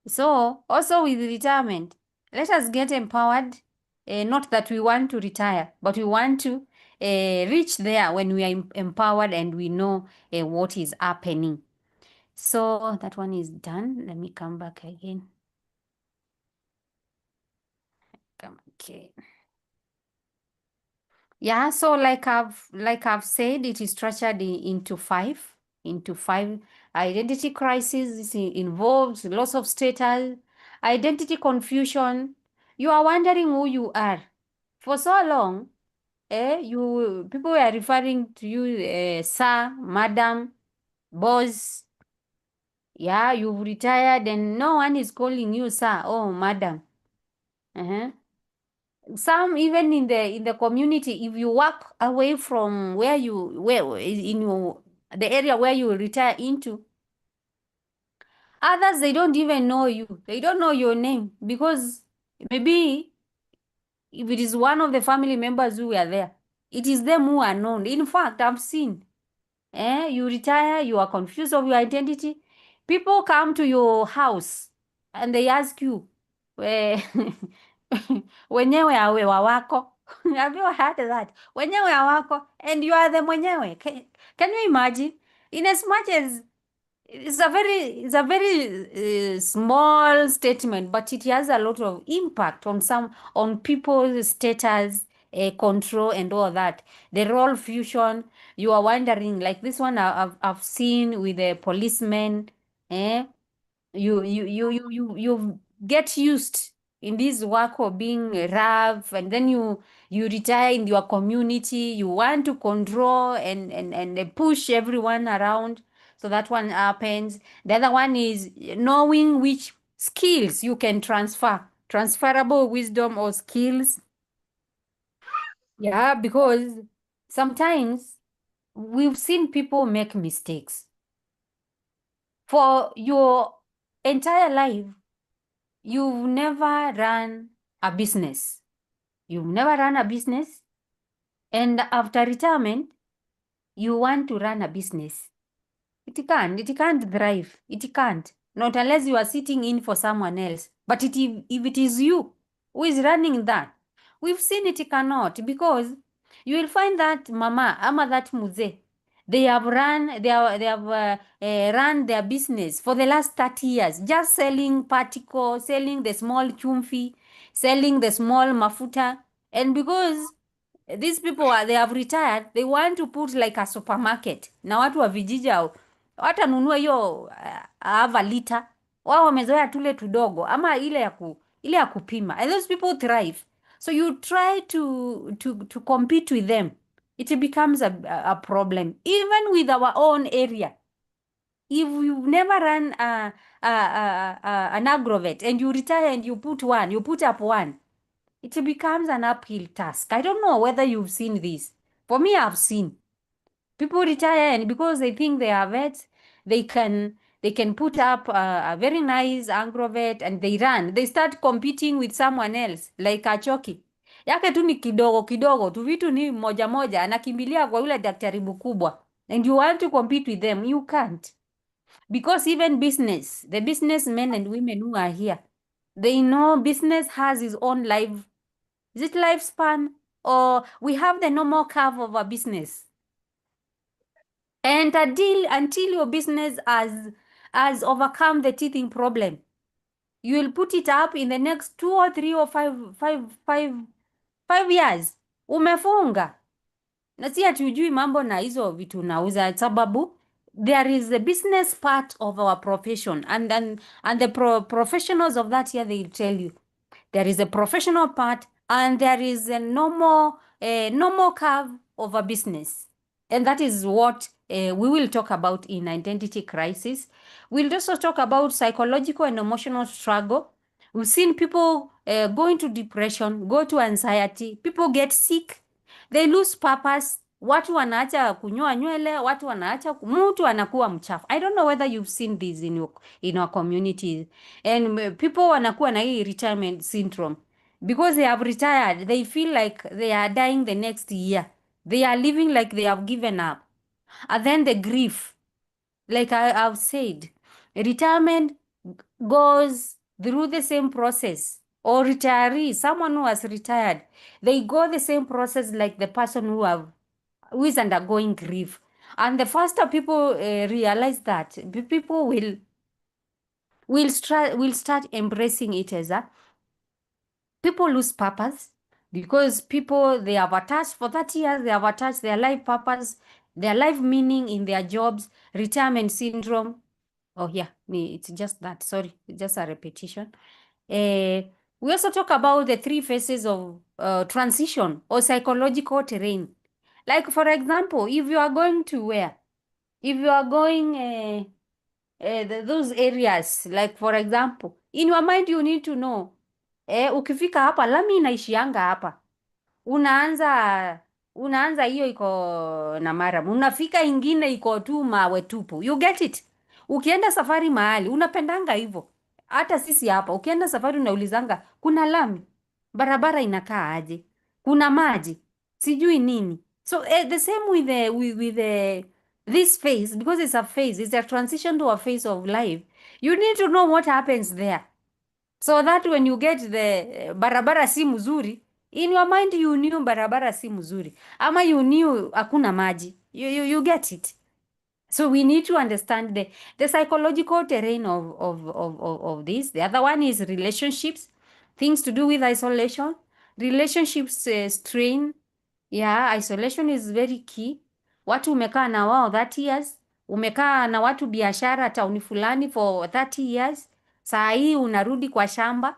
So also with retirement, let us get empowered. Not that we want to retire, but we want to reach there when we are empowered and we know what is happening. So that one is done. Let me come back again. Okay. Yeah, so like I've said, it is structured into five. Identity crisis involves loss of status, identity confusion. You are wondering who you are. For so long, you people were referring to you, sir, madam, boss. Yeah, you've retired and no one is calling you sir or madam. Uh-huh. Some even in the community, if you walk away from where in your the area where you retire into, others they don't even know you. They don't know your name because maybe if it is one of the family members who were there, it is them who are known. In fact, I've seen. You retire, you are confused of your identity. People come to your house and they ask you, we- wenyewe awe wa wako. Have you heard that? Wenyewe awako, and you are the mwenyewe. Can you imagine? In as much as it's a very small statement, but it has a lot of impact on people's status, control, and all that. The role fusion. You are wondering, like this one I've seen with the policemen. Eh? You get used in this work of being rough, and then you retire in your community. You want to control and push everyone around. So that one happens. The other one is knowing which skills you can transferable wisdom or skills. Yeah, because sometimes we've seen people make mistakes for your entire life. You've never run a business. You've never run a business. And after retirement, you want to run a business. It can't thrive. It can't. Not unless you are sitting in for someone else. But if it is you who is running that, we've seen it cannot, because you will find that mama ama that muze, they have run their business for the last 30 years, just selling particle, selling the small chumfi, selling the small mafuta. And because these people they have retired, they want to put like a supermarket, na watu wa vijiji watanunua hiyo ava lita, wao wamezoea tule tudogo ama ile ya kupima, and those people thrive. So you try to compete with them, it becomes a problem even with our own area. If you've never run an agrovet and you retire and you put up one, it becomes an uphill task. I don't know whether you've seen this. For me, I've seen people retire, and because they think they are vets, they can put up a very nice agrovet and they run. They start competing with someone else like Achoki. Yake tu ni kidogo kidogo tu, vitu ni moja moja, anakimbilia kwa yule daktari mkubwa. And you want to compete with them, you can't. Because even the businessmen and women who are here, they know business has its own life. Is it lifespan, or we have the normal curve of a business? And until your business has overcome the teething problem, you will put it up in the next 2 or 3 or 5 years. Umefunga. Na si hatujui mambo na hizo vitu nauza, sababu there is a business part of our profession, and the professionals of that here, they tell you there is a professional part and there is a normal curve of a business. And that is what we will talk about in identity crisis. We'll also talk about psychological and emotional struggle. We've seen people go into depression, go to anxiety, people get sick, they lose purpose. Watu wanaacha kunyoa nywele, watu wanaacha, mtu anakuwa mchafu. I don't know whether you've seen this in our community. And people wanakuwa na hii retirement syndrome. Because they have retired, they feel like they are dying the next year. They are living like they have given up. And then the grief, like I've said, retirement goes through the same process, or retiree, someone who has retired, they go the same process like the person who is undergoing grief. And the faster people realize that, people will start embracing it as a people lose purpose, because people, they have attached for 30 years, they have attached their life purpose, their life meaning in their jobs. Retirement syndrome. Oh yeah, it's just that. Sorry, it's just a repetition. Uh, we also talk about the three phases of transition or psychological terrain. Like for example, if you are going to where, if you are going those areas, like for example, in your mind you need to know, ukifika hapa lami inaishianga hapa, unaanza hiyo iko na mara, unafika ingine iko tu mawe tupu. You get it? Ukienda safari mahali unapendanga hivyo. Hata sisi hapa ukienda safari unaulizanga kuna lami, barabara inakaa aje, kuna maji, sijui nini. So the same with the this phase, because it's a phase, it's a transition to a phase of life. You need to know what happens there, so that when you get the barabara si mzuri, in your mind you knew barabara si mzuri, ama you knew hakuna maji. You get it? So we need to understand the psychological terrain of this. The other one is relationships, things to do with isolation, relationships strain. Yeah, isolation is very key. Watu umekaa na wao 30 years, umekaa na watu biashara tauni fulani for 30 years, saa hii unarudi kwa shamba.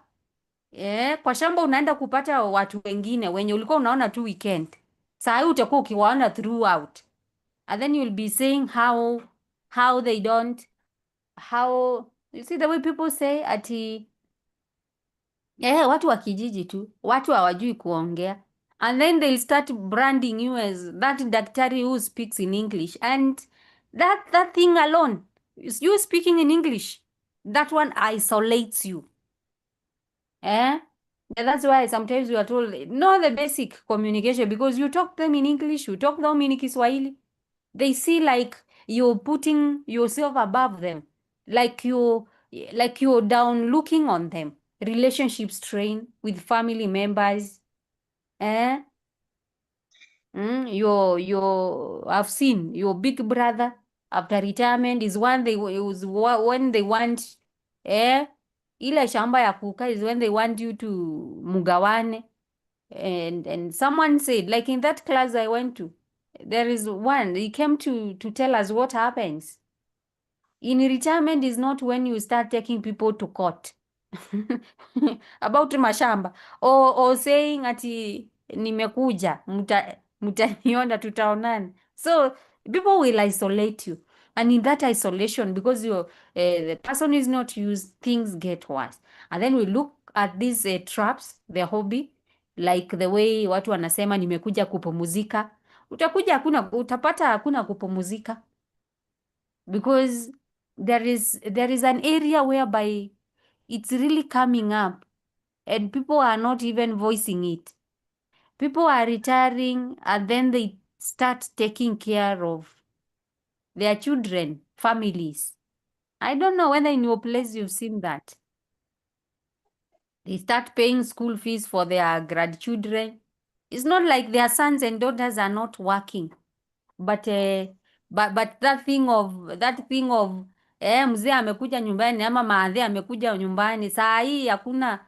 Kwa shamba unaenda kupata watu wengine wenye ulikuwa unaona tu weekend. Saa hii utakuwa ukiwaona throughout. And then you'll be saying how they don't, how you see the way people say ati watu wa kijiji tu, watu hawajui kuongea. And then they'll start branding you as that daktari who speaks in English. And that thing alone, you speaking in English, that one isolates you. And that's why sometimes you are told, know the basic communication, because you talk them in English, you talk them in Kiswahili. They see like you're putting yourself above them, like you're down looking on them. Relationship strain with family members. Eh? I've seen your big brother after retirement is when when they want ile shamba ya kukaa is when they want you to mugawane. And someone said, like in that class I went to, there is one, he came to tell us what happens in retirement is not when you start taking people to court about mashamba, or saying ati nimekuja mtaniona tutaonana. So people will isolate you, and in that isolation, because the person is not used, things get worse. And then we look at these traps, the hobby, like the way watu wanasema nimekuja kupumzika. Utapata hakuna kupumzika, because there is an area whereby it's really coming up and people are not even voicing it. People are retiring and then they start taking care of their children, families. I don't know whether in your place you've seen that. They start paying school fees for their grandchildren. It's not like their sons and daughters are not working, but that thing of mzee amekuja nyumbani ama maadhe amekuja nyumbani, saa hii hakuna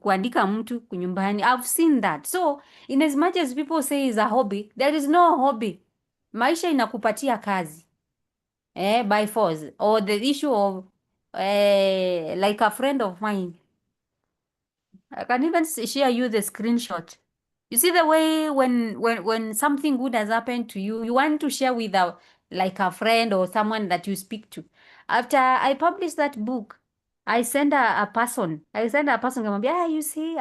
kuandika mtu nyumbani. I've seen that. So in as much as people say is a hobby, there is no hobby. Maisha inakupatia kazi by force. Or the issue of like a friend of mine, I can even share you the screenshot. You see the way when something good has happened to you, you want to share with like a friend or someone that you speak to. After I published that book, I send a person. Kamwambia, you see,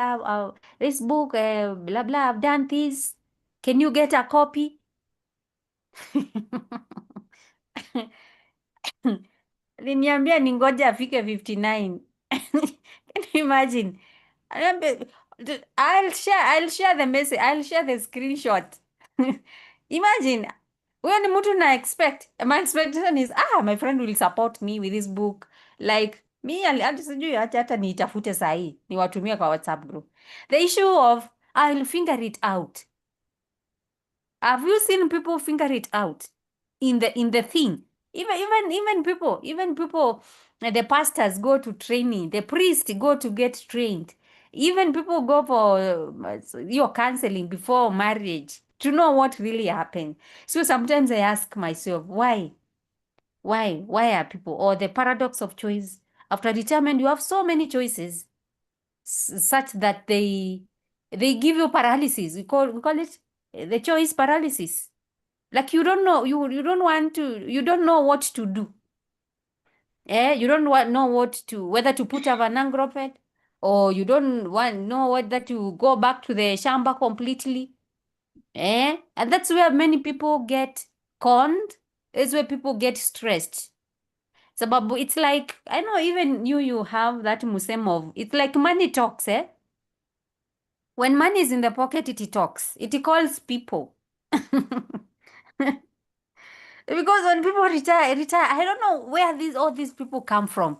this book, blah blah, I've done this. Can you get a copy? Liniambia ningoja afike 59. Can you imagine? I'll share the message. I'll share the screenshot. Imagine, huyo ni mtu na expect. My expectation is, my friend will support me with this book. Like me, hata sijui hata niitafute sahii niwatumie kwa WhatsApp group. The issue of I'll figure it out. Have you seen people figure it out in the thing? Even people, the pastors go to training, the priests go to get trained. Even people go for your counseling before marriage to know what really happened. So sometimes I ask myself, why? Why are people, or the paradox of choice? After retirement, you have so many choices, such that they give you paralysis. We call it the choice paralysis. Like you don't know, you don't want to, you don't know what to do. You don't know whether to put a vanangropet, or you don't know whether to go back to the shamba completely. And that's where many people get conned. It's where people get stressed. Sababu, it's like, I know even you have that musem of, it's like money talks, eh? When money is in the pocket, it talks. It calls people. Because when people retire, I don't know where all these people come from.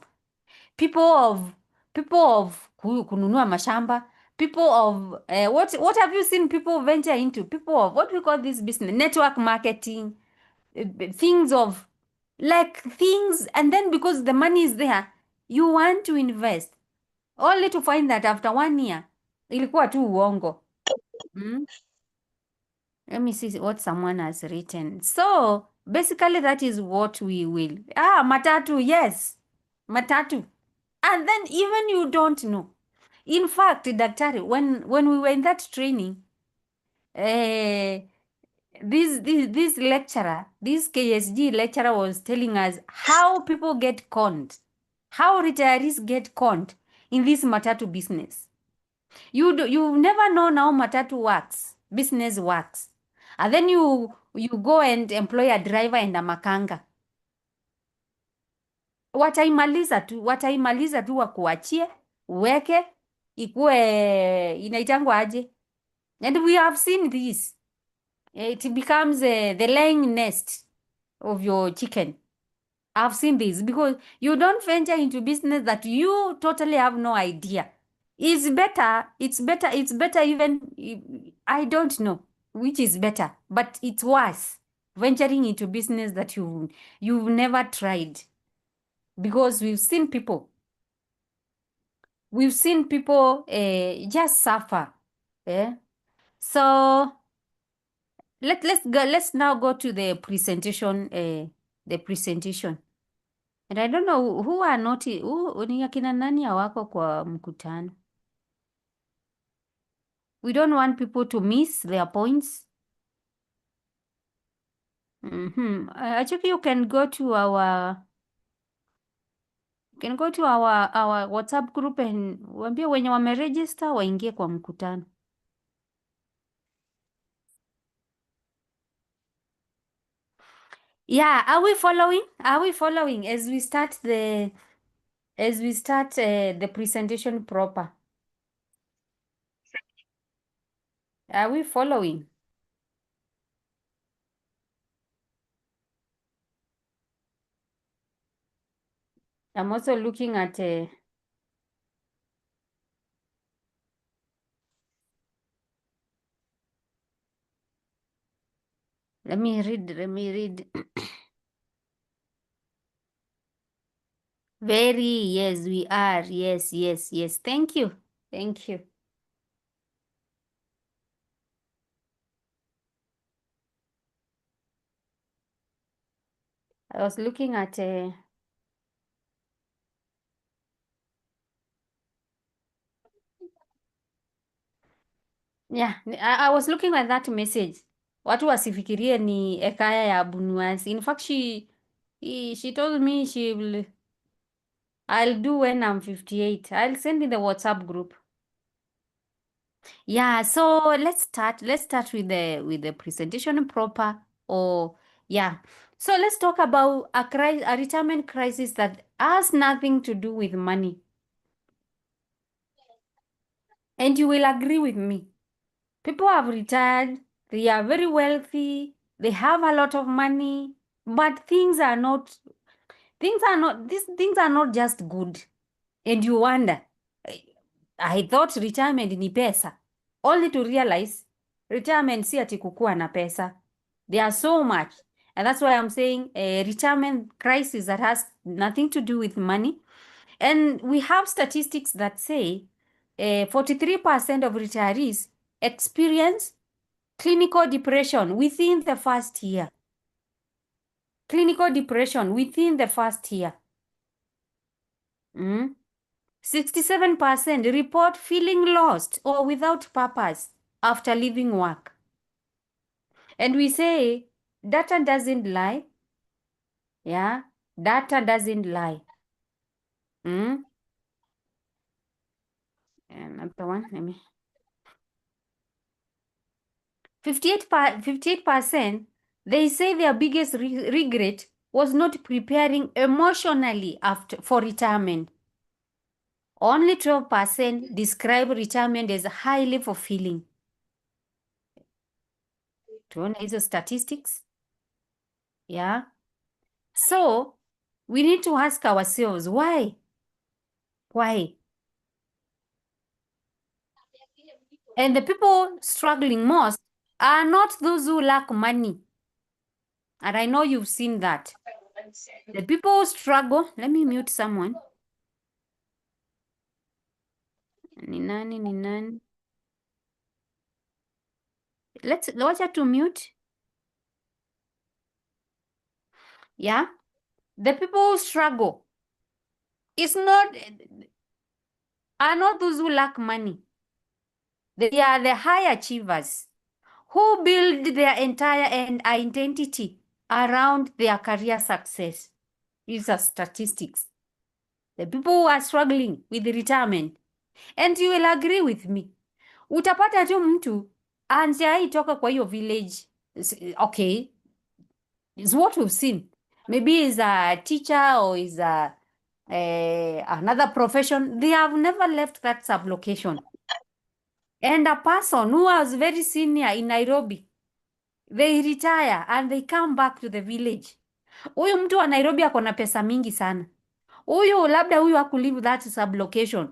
People of kununua mashamba, people of what have you seen people venture into? People of what we call this business, network marketing, things of like things, and then because the money is there, you want to invest, only to find that after 1 year ilikuwa tu uongo. Mm? Let me see what someone has written. So basically that is what we will. Matatu, yes. Matatu. And then even you don't know. In fact, Daktari, when we were in that training, this lecturer, this KSG lecturer was telling us how people get conned, how retirees get conned in this matatu business. You never know how matatu works, business works. And then you go and employ a driver and a makanga. Wataimaliza tu wakuachie, uweke, ikue inaitangwa aje. And we have seen this. It becomes the laying nest of your chicken. I've seen this because you don't venture into business that you totally have no idea. It's better even, I don't know which is better, but it's worse venturing into business that you've never tried, because we've seen people just suffer. Yeah. So let's now go to the presentation. And I don't know who are not, who ni akina nani hawako kwa mkutano. We don't want people to miss their points. Actually, you can go to our WhatsApp group and waambie wenye wameregister waingie kwa mkutano. Yeah, are we following? Are we following as we start the presentation proper? Are we following? I'm also looking at let me read. Very, yes, we are. Yes. Thank you. I was looking at yeah, I was looking at that message. Watu wasifikirie ni ekaya ya Bunuasi. In fact, she told me I'll do when I'm 58. I'll send in the WhatsApp group. Yeah, so let's start with the presentation proper. Or yeah. So let's talk about a retirement crisis that has nothing to do with money. And you will agree with me. People have retired, they are very wealthy, they have a lot of money, but things are not these things are not just good. And you wonder, I thought retirement ni pesa. Only to realize retirement si ati kukua na pesa. There are so much. And that's why I'm saying a retirement crisis that has nothing to do with money. And we have statistics that say 43% of retirees experience clinical depression within the first year. Clinical depression within the first year. 67% report feeling lost or without purpose after leaving work. And we say data doesn't lie. Yeah, data doesn't lie. Another one, let me. 58%, they say their biggest regret was not preparing emotionally for retirement. Only 12% describe retirement as highly fulfilling. Tuone hizo statistics. Yeah. So we need to ask ourselves, why? Why? And the people struggling most are not those who lack money. And I know you've seen that. The people who struggle, let me mute someone. Ni nani? Let's her to mute. Yeah. The people who struggle are not those who lack money. They are the high achievers who build their entire identity around their career success. These are statistics. The people who are struggling with retirement. And you will agree with me. Utapata tu mtu anjai toka kwa hiyo village. Okay. It's what we've seen. Maybe he's a teacher or is another profession. They have never left that sublocation. And a person who was very senior in Nairobi, they retire and they come back to the village. Huyu mtu wa Nairobi ako na pesa mingi sana. Labda huyu hakulive that sublocation.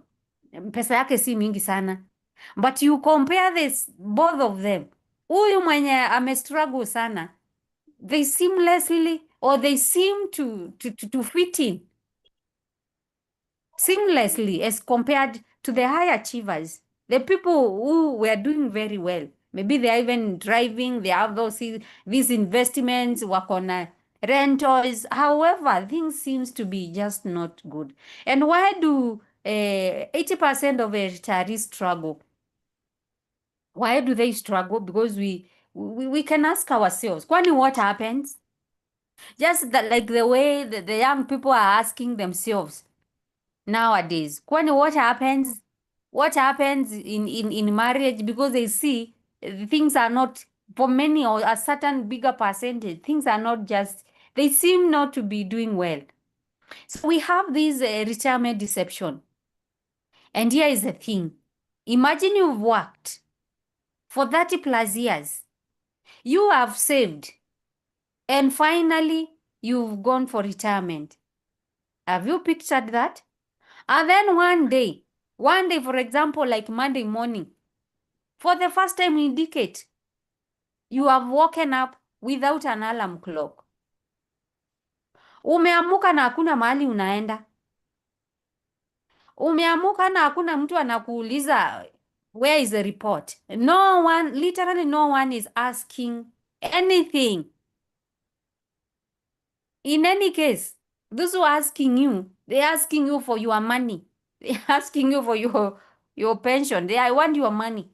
Pesa yake si mingi sana. But you compare both of them. Huyu mwenye amestruggle sana. They seamlessly or they seem to fit in seamlessly as compared to the high achievers. The people who were doing very well. Maybe they are even driving, they have these investments, work on rentals. However, things seems to be just not good. And why do 80% of retirees struggle? Why do they struggle? Because we can ask ourselves, kwani what happens? Just that, like the way the young people are asking themselves nowadays. Kwani what happens? What happens in marriage? Because they see things are not, for many or a certain bigger percentage, things are not just, they seem not to be doing well. So we have this retirement deception. And here is the thing. Imagine you've worked for 30 plus years. You have saved. And finally, you've gone for retirement. Have you pictured that? And then one day, for example, like Monday morning, for the first time in a decade, you have woken up without an alarm clock. Umeamuka na hakuna mahali unaenda. Umeamuka na hakuna mtu anakuuliza, where is the report? No one, literally no one is asking anything. In any case, those who are asking you, they're asking you for your money. They're asking you for your pension. I want your money.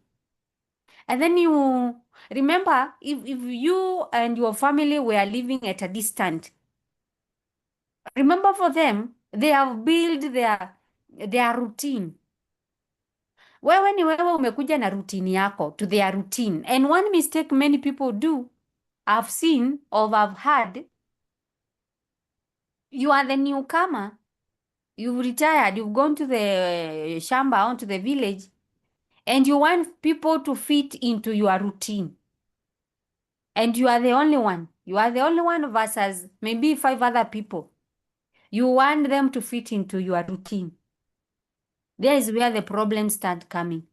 And then you remember, if you and your family were living at a distance, remember for them, they have built their routine. Wewe ni wewe umekuja na routine yako to their routine. And one mistake many people do, I've seen or I've heard, you are the newcomer. You've retired, you've gone to the shamba, onto the village, and you want people to fit into your routine. And you are the only one. You are the only one versus maybe 5 other people. You want them to fit into your routine. There is where the problems start coming.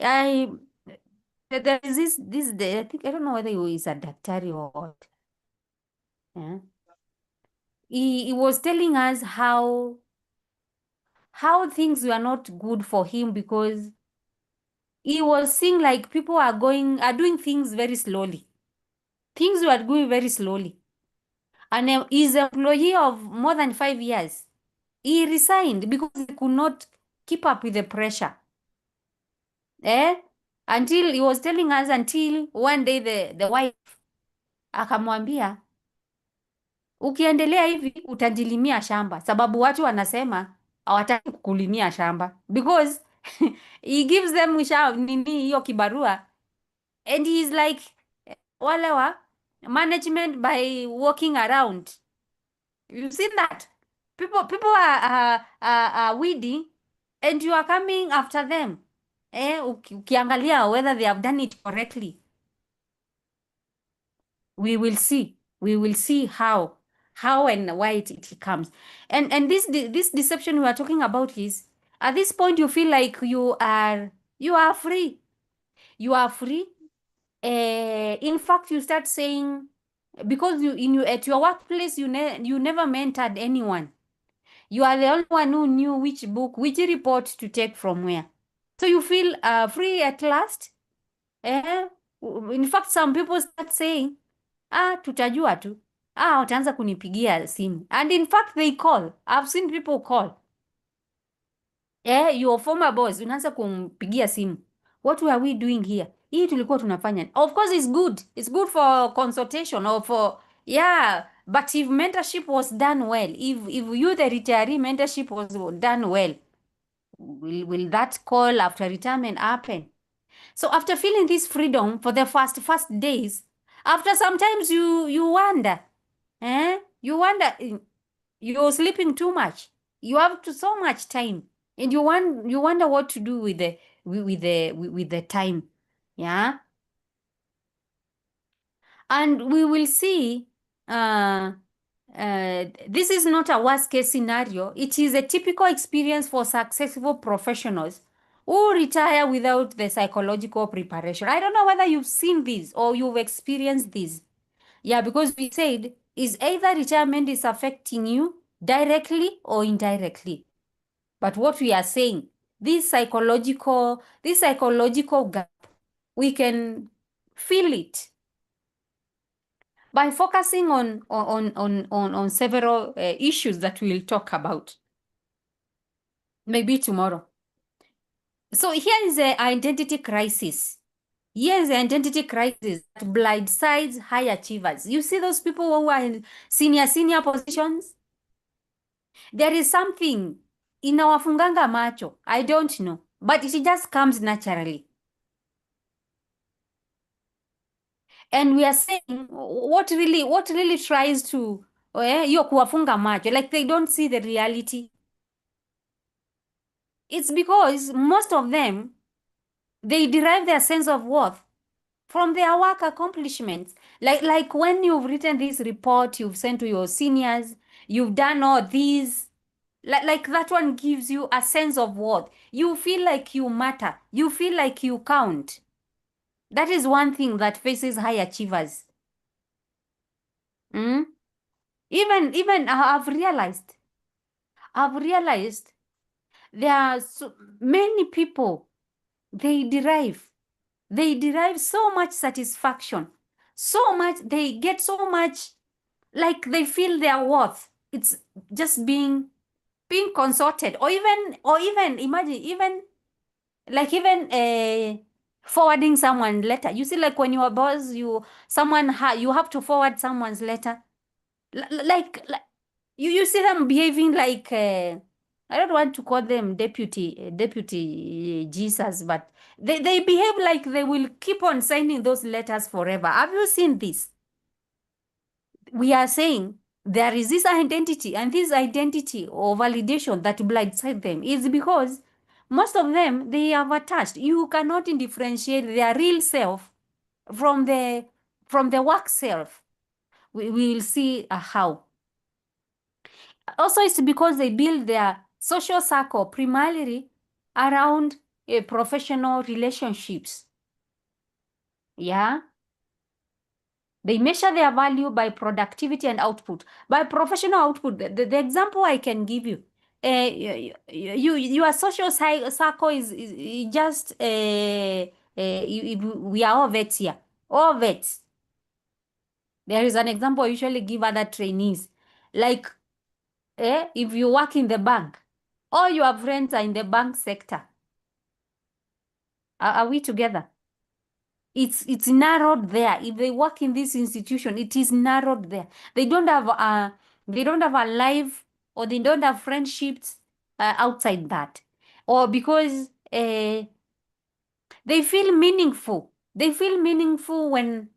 I there is I think I don't know whether he is a daktari or what. Yeah. He was telling us how things were not good for him because he was seeing like people are doing things very slowly. Things were going very slowly. And he's an employee of more than 5 years. He resigned because he could not keep up with the pressure. Eh? Until he was telling us until one day the wife akamwambia, ukiendelea hivi utajilimia shamba, sababu watu wanasema hawataki kukulimia shamba because he gives them nini hiyo kibarua and he is like wale wa management by walking around. You've seen that people are weeding and you are coming after them. Ukiangalia whether they have done it correctly. We will see how and why it comes. And this deception we are talking about is at this point you feel like you are free. You are free. In fact, you start saying because at your workplace you never mentored anyone. You are the only one who knew which book, which report to take from where. So you feel free at last. In fact, some people start saying, tutajua tu. Wataanza kunipigia simu. And in fact, they call. I've seen people call. Your former boss, unaanza kumpigia simu. What were we doing here? Hii tulikuwa tunafanya. Of course, it's good. It's good for consultation or for, yeah. But if mentorship was done well, if you, the retiree, mentorship was done well, will that call after retirement happen? So after feeling this freedom for the first days, after sometimes you wonder, you wonder, you're sleeping too much. You have so much time, and you wonder what to do with the time, yeah. And we will see. This is not a worst case scenario. It is a typical experience for successful professionals who retire without the psychological preparation. I don't know whether you've seen this or you've experienced this. Yeah, because we said is either retirement is affecting you directly or indirectly. But what we are saying, this psychological gap, we can feel it by focusing on several issues that we'll talk about maybe tomorrow. So here is the identity crisis. Here is the identity crisis that blindsides high achievers. You see those people who are in senior positions? There is something inawafunganga macho. I don't know, but it just comes naturally. And we are saying what really tries to hiyo kuwafunga macho, like they don't see the reality. It's because most of them, they derive their sense of worth from their work accomplishments. Like when you've written this report, you've sent to your seniors, you've done all these, like that one gives you a sense of worth. You feel like you matter. You feel like you count. That is one thing that faces high achievers. Mm? Even I've realized there are so many people, they derive so much satisfaction, so much, they get so much, like they feel their worth. It's just being consulted, or even imagine, even forwarding someone letter. You see, like when you are boss, you have to forward someone's letter. Like you see them behaving like I don't want to call them deputy Jesus, but they behave like they will keep on signing those letters forever. Have you seen this? We are saying there is this identity, and this identity or validation that blindside them is because most of them, they have attached. You cannot differentiate their real self from the work self. We will see how. Also, it's because they build their social circle primarily around professional relationships. Yeah. They measure their value by productivity and output. By professional output, the example I can give you, your social circle is just, we are all vets here, all vets. There is an example I usually give other trainees. Like, if you work in the bank, all your friends are in the bank sector. Are we together? It's narrowed there. If they work in this institution, it is narrowed there. They don't have a life, or they don't have friendships outside that, or because they feel meaningful. They feel meaningful when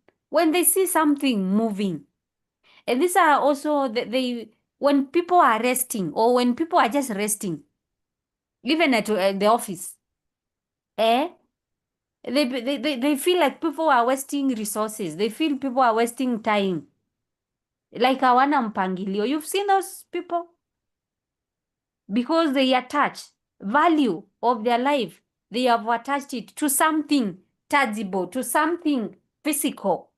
they see something moving. And these are also they when people are resting, or when people are just resting, even at the office, eh? They feel like people are wasting resources. They feel people are wasting time. Like hawana mpangilio. You've seen those people? Because they attach value of their life. They have attached it to something tangible, to something physical.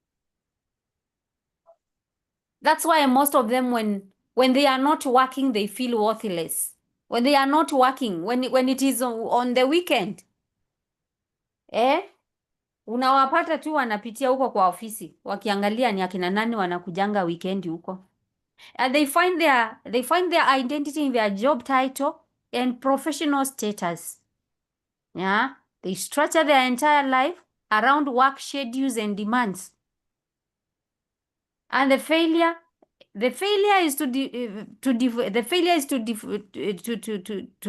That's why most of them, when they are not working, they feel worthless. When they are not working, when it is on the weekend, unawapata tu wanapitia huko kwa ofisi wakiangalia ni akina nani wanakujanga weekend huko. And they find their identity in their job title and professional status. Yeah, they structure their entire life around work schedules and demands. And the failure is to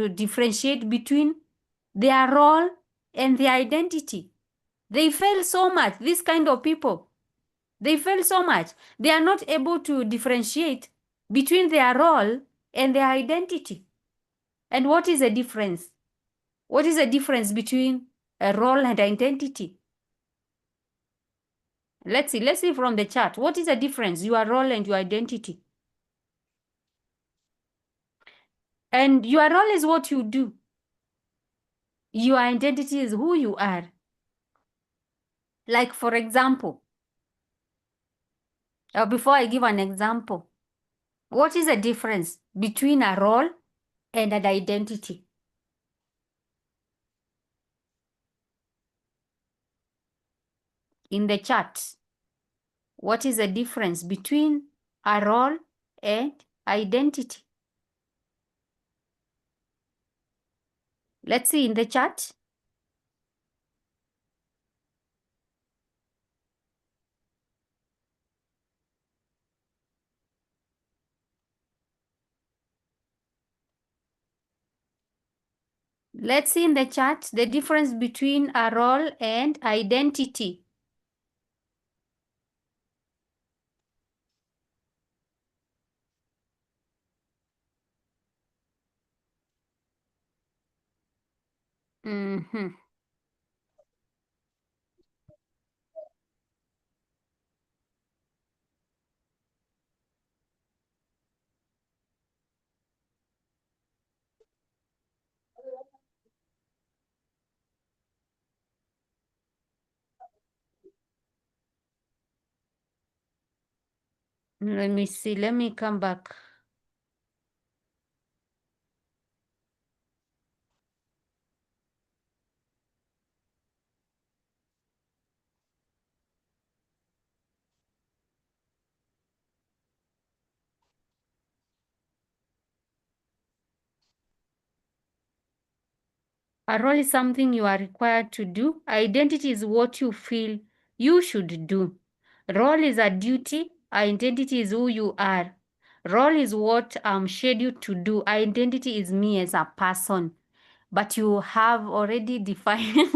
differentiate between their role and their identity. They fail so much. This kind of people, they fail so much. They are not able to differentiate between their role and their identity. And what is the difference? What is the difference between a role and identity? Let's see from the chart. What is the difference, your role and your identity? And your role is what you do. Your identity is who you are. Like, for example, before I give an example, what is the difference between a role and an identity? In the chart, what is the difference between a role and identity? Let's see in the chart. Let's see in the chart the difference between a role and identity. Mm-hmm. Let me see. Let me come back. A role is something you are required to do. Identity is what you feel you should do. Role is a duty. Identity is who you are. Role is what I'm scheduled to do. Identity is me as a person. But you have already defined.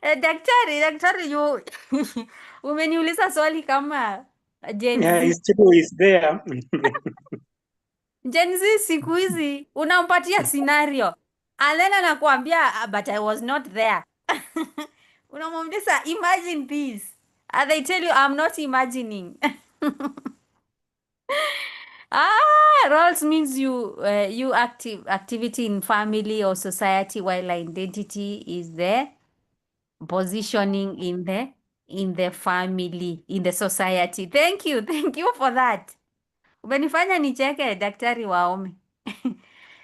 Daktari, you umeniuliza swali kama Gen Yeah, Z. it's true, it's there. Gen Z siku hizi unampatia scenario and then anakuambia but I was not there. Unamwambia imagine this and they tell you I'm not imagining. Roles means you activity in family or society, while identity is the positioning in the family, in the society. Thank you. Thank you for that. Umenifanya nicheke, Daktari Waome.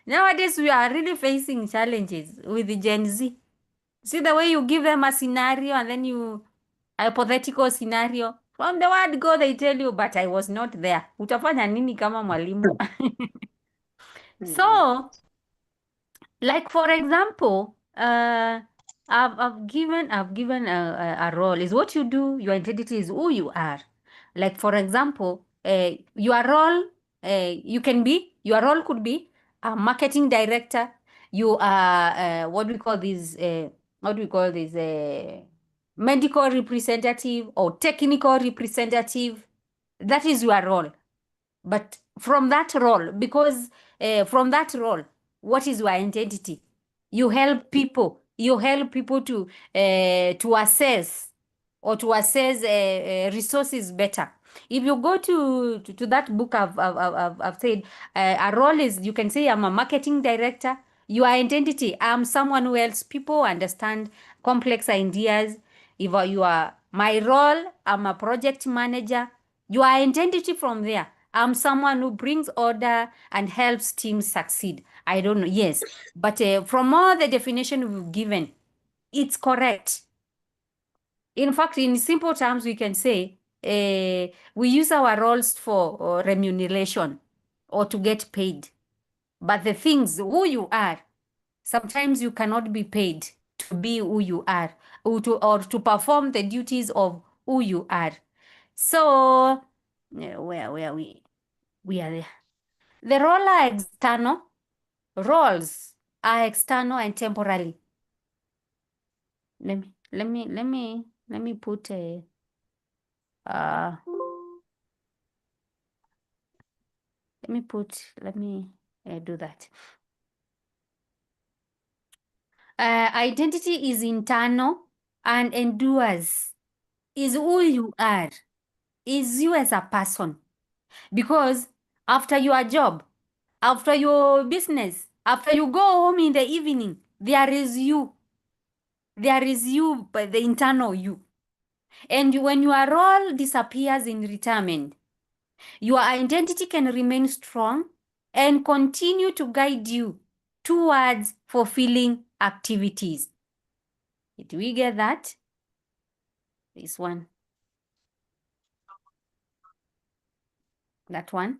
Nowadays, we are really facing challenges with the Gen Z. See the way you give them a scenario and then a hypothetical scenario. From the word go, they tell you, but I was not there. Utafanya nini kama mwalimu? So, like for example, I've given a role. Is what you do. Your identity is who you are. Like for example, your role, your role could be a marketing director. You are what we call this. What do we call this? Medical representative or technical representative. That is your role. But from that role, because from that role, what is your identity? You help people. You help people to assess or to assess resources better. If you go to that book I've said, a role is, you can say I'm a marketing director. Your identity, I'm someone who helps people understand complex ideas. If you are my role, I'm a project manager. Your identity from there, I'm someone who brings order and helps teams succeed. I don't know, yes. But from all the definition we've given, it's correct. In fact, in simple terms, we can say we use our roles for remuneration or to get paid. But the things, who you are, sometimes you cannot be paid to be who you are or to perform the duties of who you are. So, where we are there. The role are external. Roles are external and temporary. Let me put a let me do that. Identity is internal and endures. Is who you are. Is you as a person. Because after your job, after your business, after you go home in the evening, there is you. There is you, but the internal you. And when your role disappears in retirement, your identity can remain strong and continue to guide you towards fulfilling activities. Did we get that? This one. That one.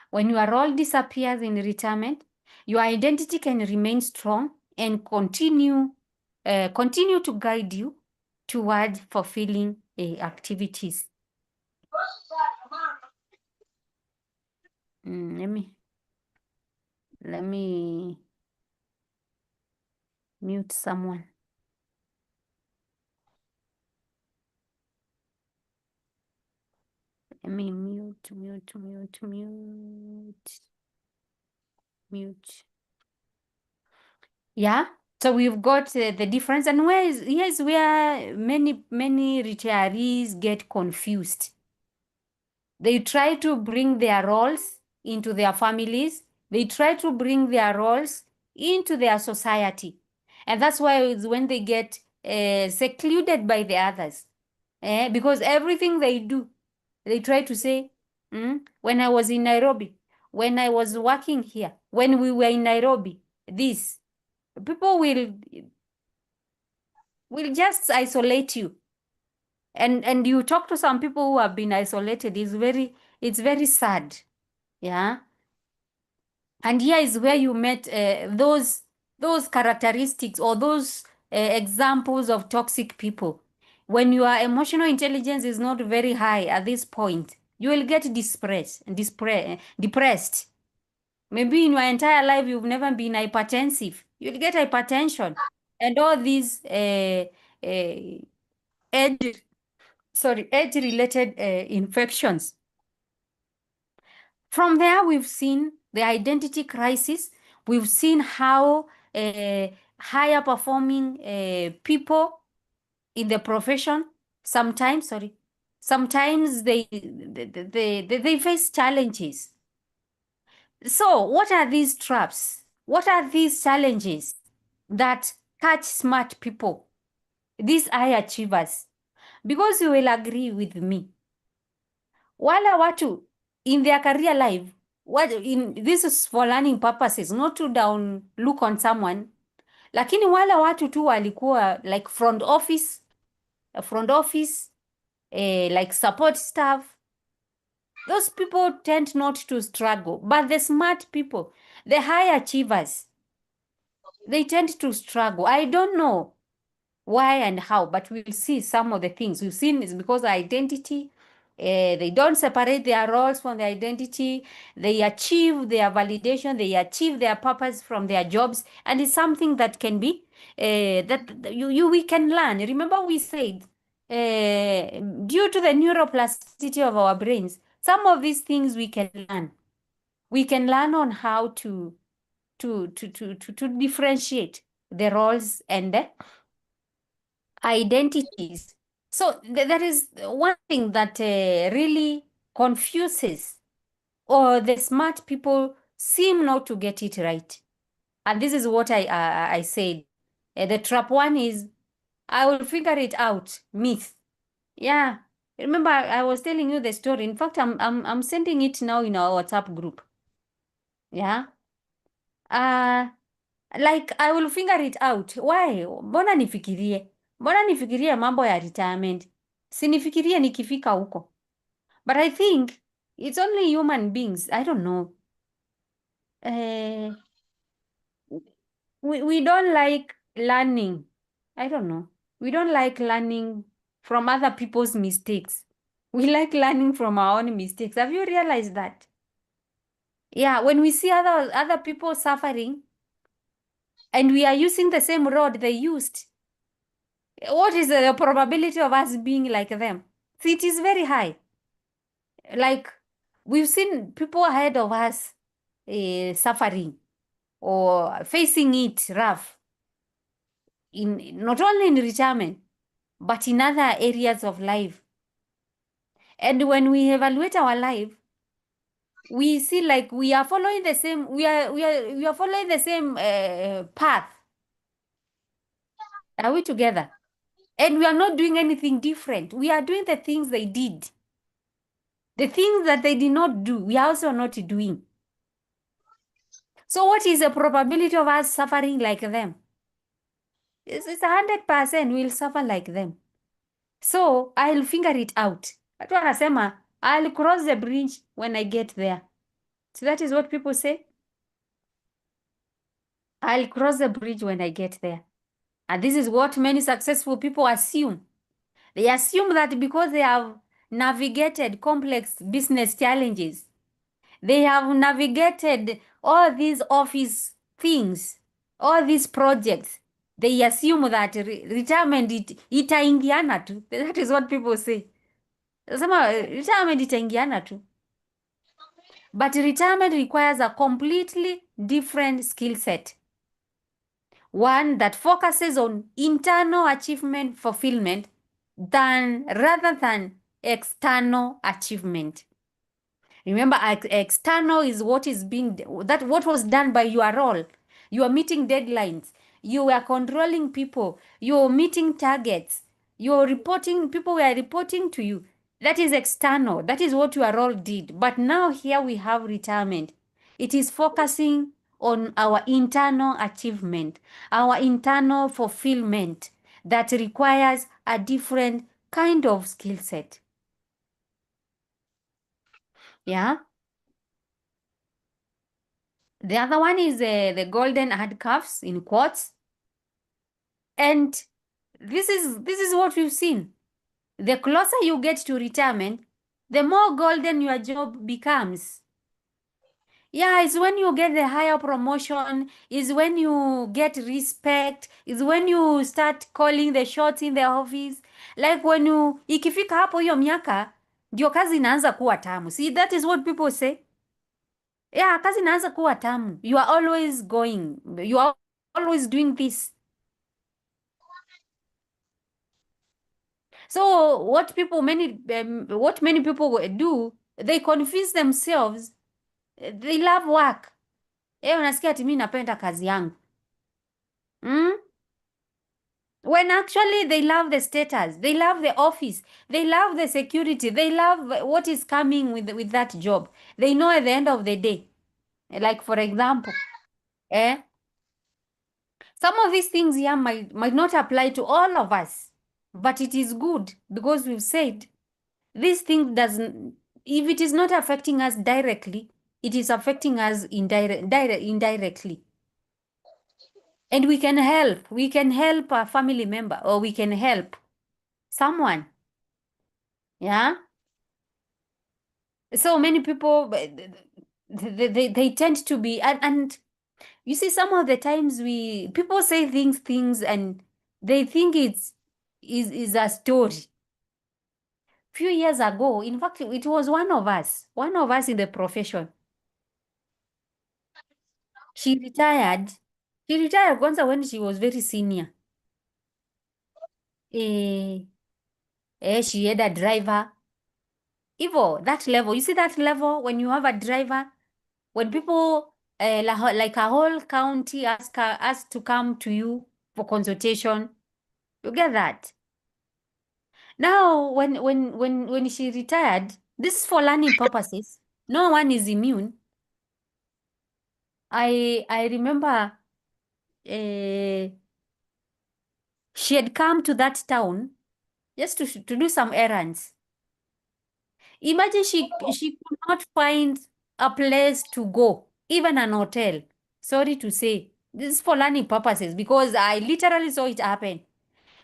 When your role disappears in retirement, your identity can remain strong and continue to guide you towards fulfilling activities. Let me mute someone. Let me mute. Yeah. So we've got the difference, and here's where many retirees get confused. They try to bring their roles into their families. They try to bring their roles into their society. And that's why it's when they get secluded by the others. Because everything they do, they try to say, when I was in Nairobi, when I was working here, when we were in Nairobi, this. People will just isolate you. And you talk to some people who have been isolated, it's very sad. Yeah. And here is where you met those characteristics or those examples of toxic people. When your emotional intelligence is not very high at this point, you will get depressed. Maybe in your entire life, you've never been hypertensive. You'll get hypertension and all these age-related infections. From there, we've seen the identity crisis. We've seen how higher performing people in the profession sometimes sometimes they face challenges. So what are these traps? What are these challenges that catch smart people, these high achievers? Because you will agree with me, wala watu in their career life, this is for learning purposes, not to down look on someone, lakini wale watu tu walikuwa like front office, like support staff, those people tend not to struggle, but the smart people, the high achievers, they tend to struggle. I don't know why and how, but we'll see some of the things we've seen is because of identity. They don't separate their roles from their identity. They achieve their validation. They achieve their purpose from their jobs, and it's something that can be that we can learn. Remember, we said due to the neuroplasticity of our brains, some of these things we can learn. We can learn on how to differentiate the roles and the identities. So there is one thing that really confuses, or the smart people seem not to get it right. And this is what I said. The trap one is, I will figure it out, myth. Yeah. Remember, I was telling you the story. In fact, I'm sending it now in our WhatsApp group. Yeah. Like I will figure it out. Why? Mbona nifikirie mambo ya retirement? Sinifikirie nikifika huko. But I think it's only human beings. I don't know. We don't like learning. I don't know. We don't like learning from other people's mistakes. We like learning from our own mistakes. Have you realized that? Yeah, when we see other people suffering and we are using the same road they used, what is the probability of us being like them? See, it is very high. Like, we've seen people ahead of us suffering or facing it rough, not only in retirement, but in other areas of life. And when we evaluate our life, we see like we are following the same, we are following the same path. Are we together? And we are not doing anything different. We are doing the things they did. The things that they did not do, we are also not doing. So what is the probability of us suffering like them? It's 100% we'll suffer like them. So I'll figure it out. Watu wanasema, I'll cross the bridge when I get there. So that is what people say. I'll cross the bridge when I get there. And this is what many successful people assume. They assume that because they have navigated complex business challenges, they have navigated all these office things, all these projects, they assume that retirement itaingiana tu. That is what people say. Retirement itaingiana tu. But retirement requires a completely different skill set. One that focuses on internal achievement fulfillment rather than external achievement. Remember, external is what was done by your role. You are meeting deadlines. You are controlling people. You are meeting targets. You are reporting, people were reporting to you. That is external. That is what your role did. But now here we have retirement. It is focusing on our internal achievement, our internal fulfillment that requires a different kind of skill set. Yeah. The other one is the golden handcuffs in quotes. And this is what we've seen. The closer you get to retirement, the more golden your job becomes. Yeah, it's when you get the higher promotion, is when you get respect, is when you start calling the shots in the office. Like when ikifika hapo hiyo miaka, ndio kazi inaanza kuwa tamu. See, that is what people say. Yeah, kazi inaanza kuwa tamu. You are always going. You are always doing this. So what many people do, they confuse themselves. They love work. Unasikia ati mimi napenda kazi yangu. Mm? When actually they love the status, they love the office, they love the security, they love what is coming with that job. They know at the end of the day. Like for example, eh, some of these things here might not apply to all of us, but it is good because we've said this thing doesn't, if it is not affecting us directly, it is affecting us indirectly. And we can help. We can help a family member or we can help someone. Yeah. So many people, they tend to be, and you see, some of the times people say things and they think is a story. Few years ago, in fact, it was one of us in the profession. She retired. She retired once when she was very senior. Eh, she had a driver. Evo, that level. You see that level when you have a driver, when people like a whole county ask to come to you for consultation, you get that. Now, when she retired, this is for learning purposes. No one is immune. I remember uh, she had come to that town just to do some errands. Imagine she could not find a place to go, even an hotel. Sorry to say, this is for learning purposes because I literally saw it happen.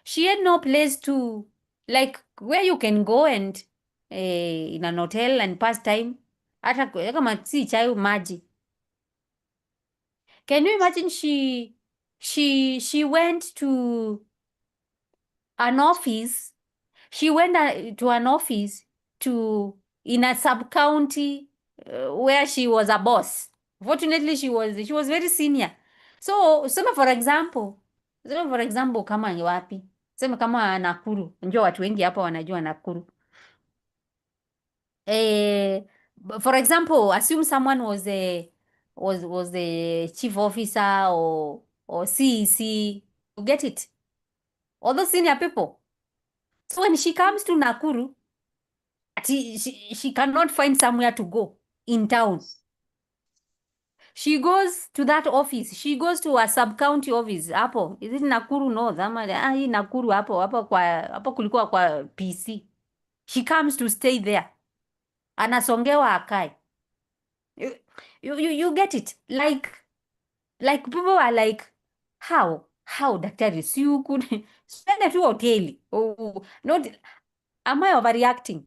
She had no place to, like, where you can go and in an hotel and pass time. Hata kama si chai maji. Can you imagine she went to an office. She went to an office to in a sub county where she was a boss. Fortunately, she was very senior. So sema for example kama ni wapi? Sema kama Nakuru. Njoo watu wengi hapa wanajua Nakuru. Eh, for example, assume someone was the chief officer or CEC. You get it? All those senior people. So when she comes to Nakuru, she cannot find somewhere to go in town. She goes to that office. She goes to a sub-county office. Hapo. Is it Nakuru North? Hii Nakuru hapo kulikuwa kwa PC. She comes to stay there. Anasongewa akae. You get it? Like people are like, how daktari, si you could spend tu hoteli. Oh, not, am I overreacting?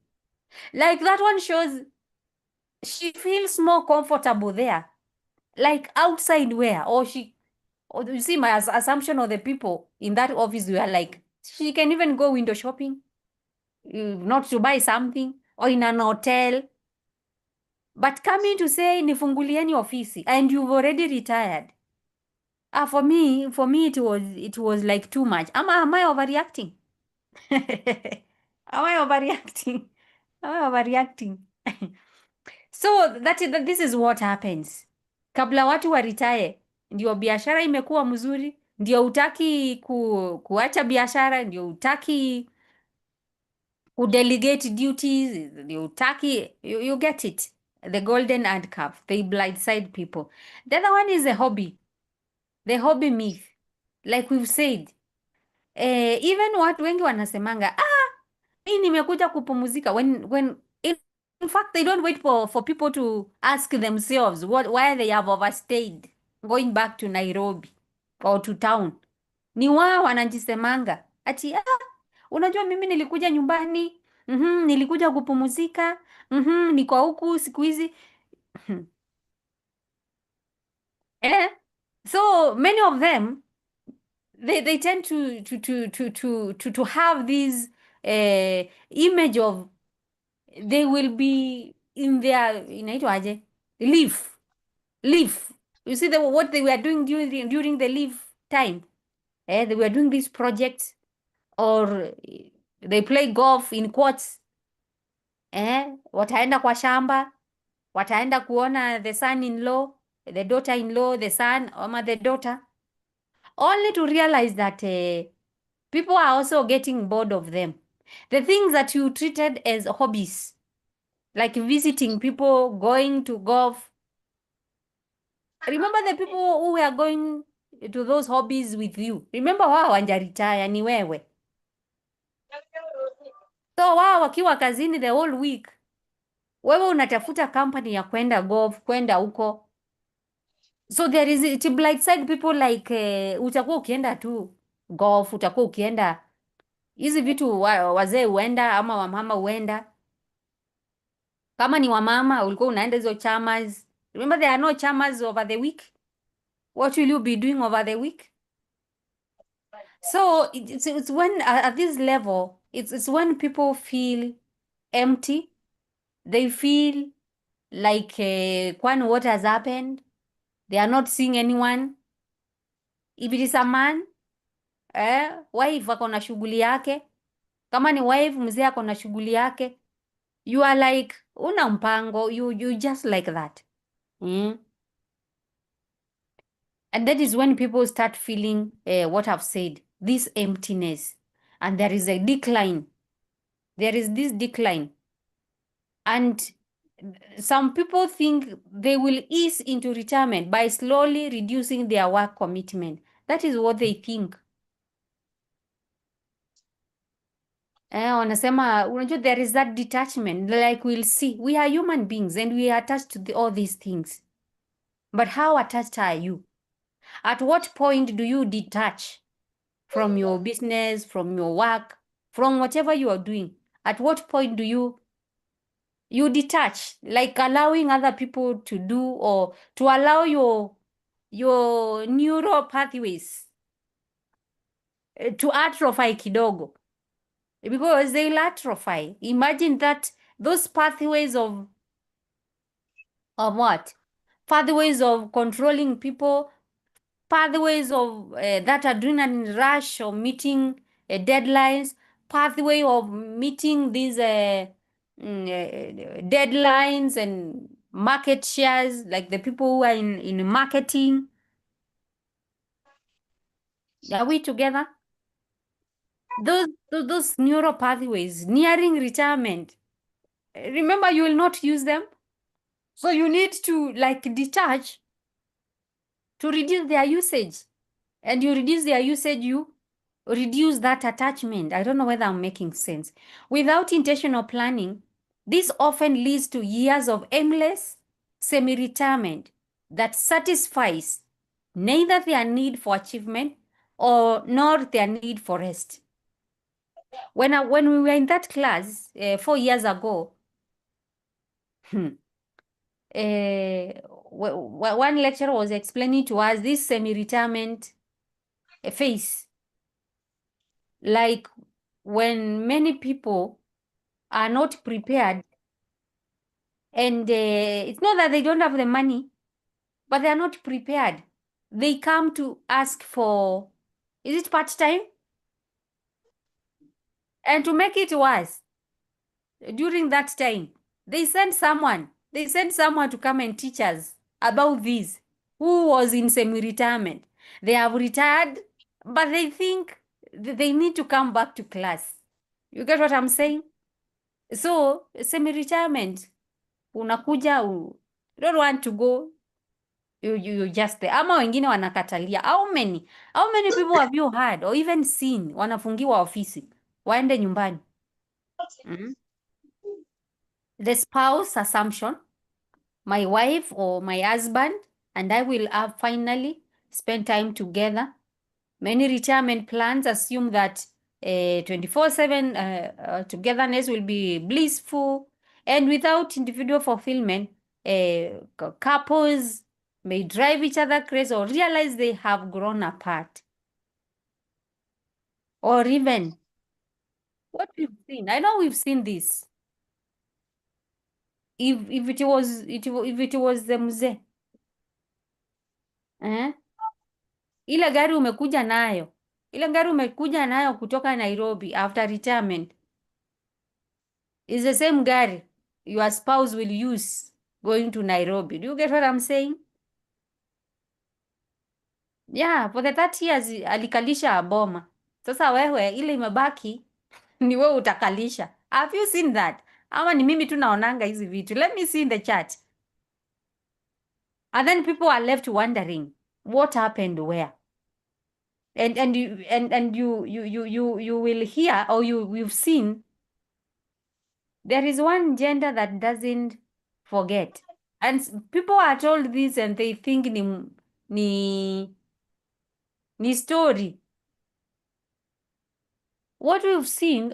Like that one shows she feels more comfortable there. Like outside where? Or you see my assumption of the people in that office were like, she can even go window shopping, not to buy something, or in an hotel. But coming to say nifungulieni ofisi and you've already retired. For me it was like too much. Am I overreacting? Am I overreacting? Am I overreacting? So this is what happens. Kabla watu wa retire, ndio biashara imekuwa mzuri, ndio utaki kuacha biashara, ndio utaki kudelegate duties, ndio utaki, you get it. The golden handcuff, they blindside people. The other one is the hobby myth. Like we've said, even watu wengi wanasemanga, mimi nimekuja kupumzika when in fact they don't wait for people to ask themselves why they have overstayed going back to Nairobi or to town. Ni wao wanajisemanga ati unajua mimi nilikuja nyumbani, nilikuja kupumzika, niko huku siku hizi. So many of them they tend to have this image of they will be in their inaitwaje leave. You see what they were doing during the leave time. They were doing these projects or They play golf in quotes. Wataenda kwa shamba, wataenda kuona the son-in-law, the daughter-in-law, the son ama the daughter, only to realize that people are also getting bored of them. The things that you treated as hobbies, like visiting people, going to golf. Remember the people who were going to those hobbies with you. Remember wao wanjaritaya ni wewe. So wao wakiwa kazini the whole week, wewe unatafuta company ya kwenda golf, kwenda huko. So there is it blindsided people like utakuwa ukienda tu golf, utakuwa ukienda hizi vitu wazee huenda ama wamama huenda. Kama ni wamama ulikuwa unaenda hizo chamas. Remember there are no chamas over the week. What will you be doing over the week? So it's when at this level, it's when people feel empty. They feel like kwani what has happened? They are not seeing anyone. If it is a man, wife ako na shughuli yake. Kama ni wife, mzee ako na shughuli yake. You are like una mpango, you just like that. And that is when people start feeling what I've said, this emptiness. And there is a decline. There is this decline. And some people think they will ease into retirement by slowly reducing their work commitment. That is what they think. Wanasema, unajua, there is that detachment. Like we'll see, we are human beings and we are attached to all these things. But how attached are you? At what point do you detach from your business, from your work, from whatever you are doing? At what point do you detach, like allowing other people to do or to allow your neural pathways to atrophy kidogo? Because they'll atrophy. Imagine that those pathways of what? Pathways of controlling people, pathways of that adrenaline rush of meeting deadlines, pathway of meeting these deadlines and market shares, like the people who are in marketing. Are we together? Those neural pathways nearing retirement. Remember, you will not use them. So you need to like detach to reduce their usage. And you reduce their usage, you reduce that attachment. I don't know whether I'm making sense. Without intentional planning, this often leads to years of aimless semi-retirement that satisfies neither their need for achievement or nor their need for rest. When we were in that class 4 years ago, one lecturer was explaining to us this semi-retirement phase. Like when many people are not prepared, and it's not that they don't have the money, but they are not prepared. They come to ask for, is it part-time? And to make it worse, during that time, they sent someone to come and teach us about this, who was in semi-retirement. They have retired, but they think they need to come back to class. You get what I'm saying? So, semi-retirement, unakuja, you don't want to go, you just there. Ama wengine wanakatalia. How many people have you heard or even seen wanafungiwa ofisi waende nyumbani? The spouse assumption, my wife or my husband and I will have finally spent time together. Many retirement plans assume that 24/7 togetherness will be blissful, and without individual fulfillment, couples may drive each other crazy or realize they have grown apart. Or even what we've seen, I know we've seen this. If it was the mzee, ile gari umekuja nayo, Ile gari umekuja nayo kutoka Nairobi after retirement is the same gari your spouse will use going to Nairobi. Do you get what I'm saying? Yeah, for the 30 years alikalisha boma. Sasa wewe ile imebaki ni wewe utakalisha. Have you seen that? Ama ni mimi tu naonanga hizi vitu? Let me see in the chat. And then people are left wondering what happened where. And you will hear or you've seen there is one gender that doesn't forget. And people are told this and they think ni story. What we've seen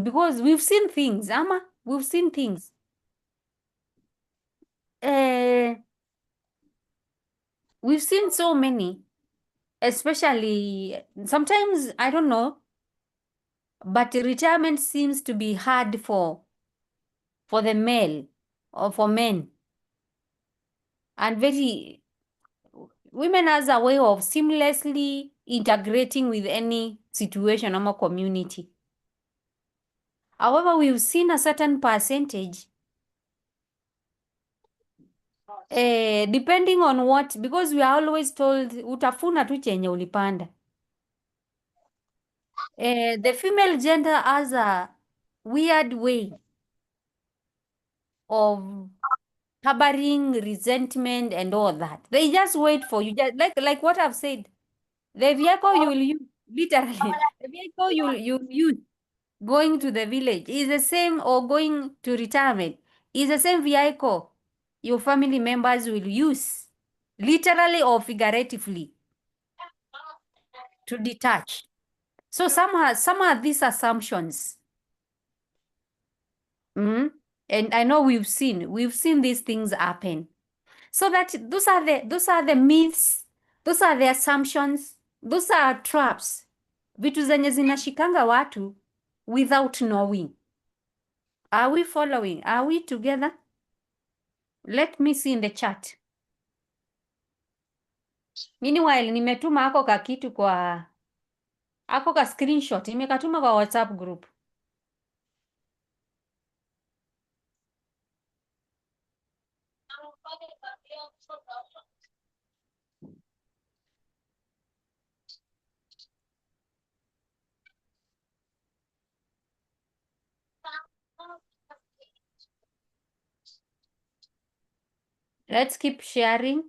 because we've seen things, ama we've seen things. We've seen so many, especially sometimes I don't know, but retirement seems to be hard for the male or for men, and very women has a way of seamlessly integrating with any situation or community. However, we've seen a certain percentage, depending on what, because we are always told utafuna tu chenye ulipanda. The female gender has a weird way of harboring resentment and all that. They just wait for you, just like what I've said. The vehicle you will use, literally, the vehicle you use going to the village is the same, or going to retirement is the same vehicle your family members will use, literally or figuratively, to detach. So some are these assumptions. And I know we've seen these things happen. So that those are the myths, those are the assumptions, those are traps, vitu zenye zinashikanga watu without knowing. Are we following? Are we together? Let me see in the chat. Meanwhile, nimetuma ako ka kitu kwa ako ka screenshot nimekatuma kwa WhatsApp group. Let's keep sharing.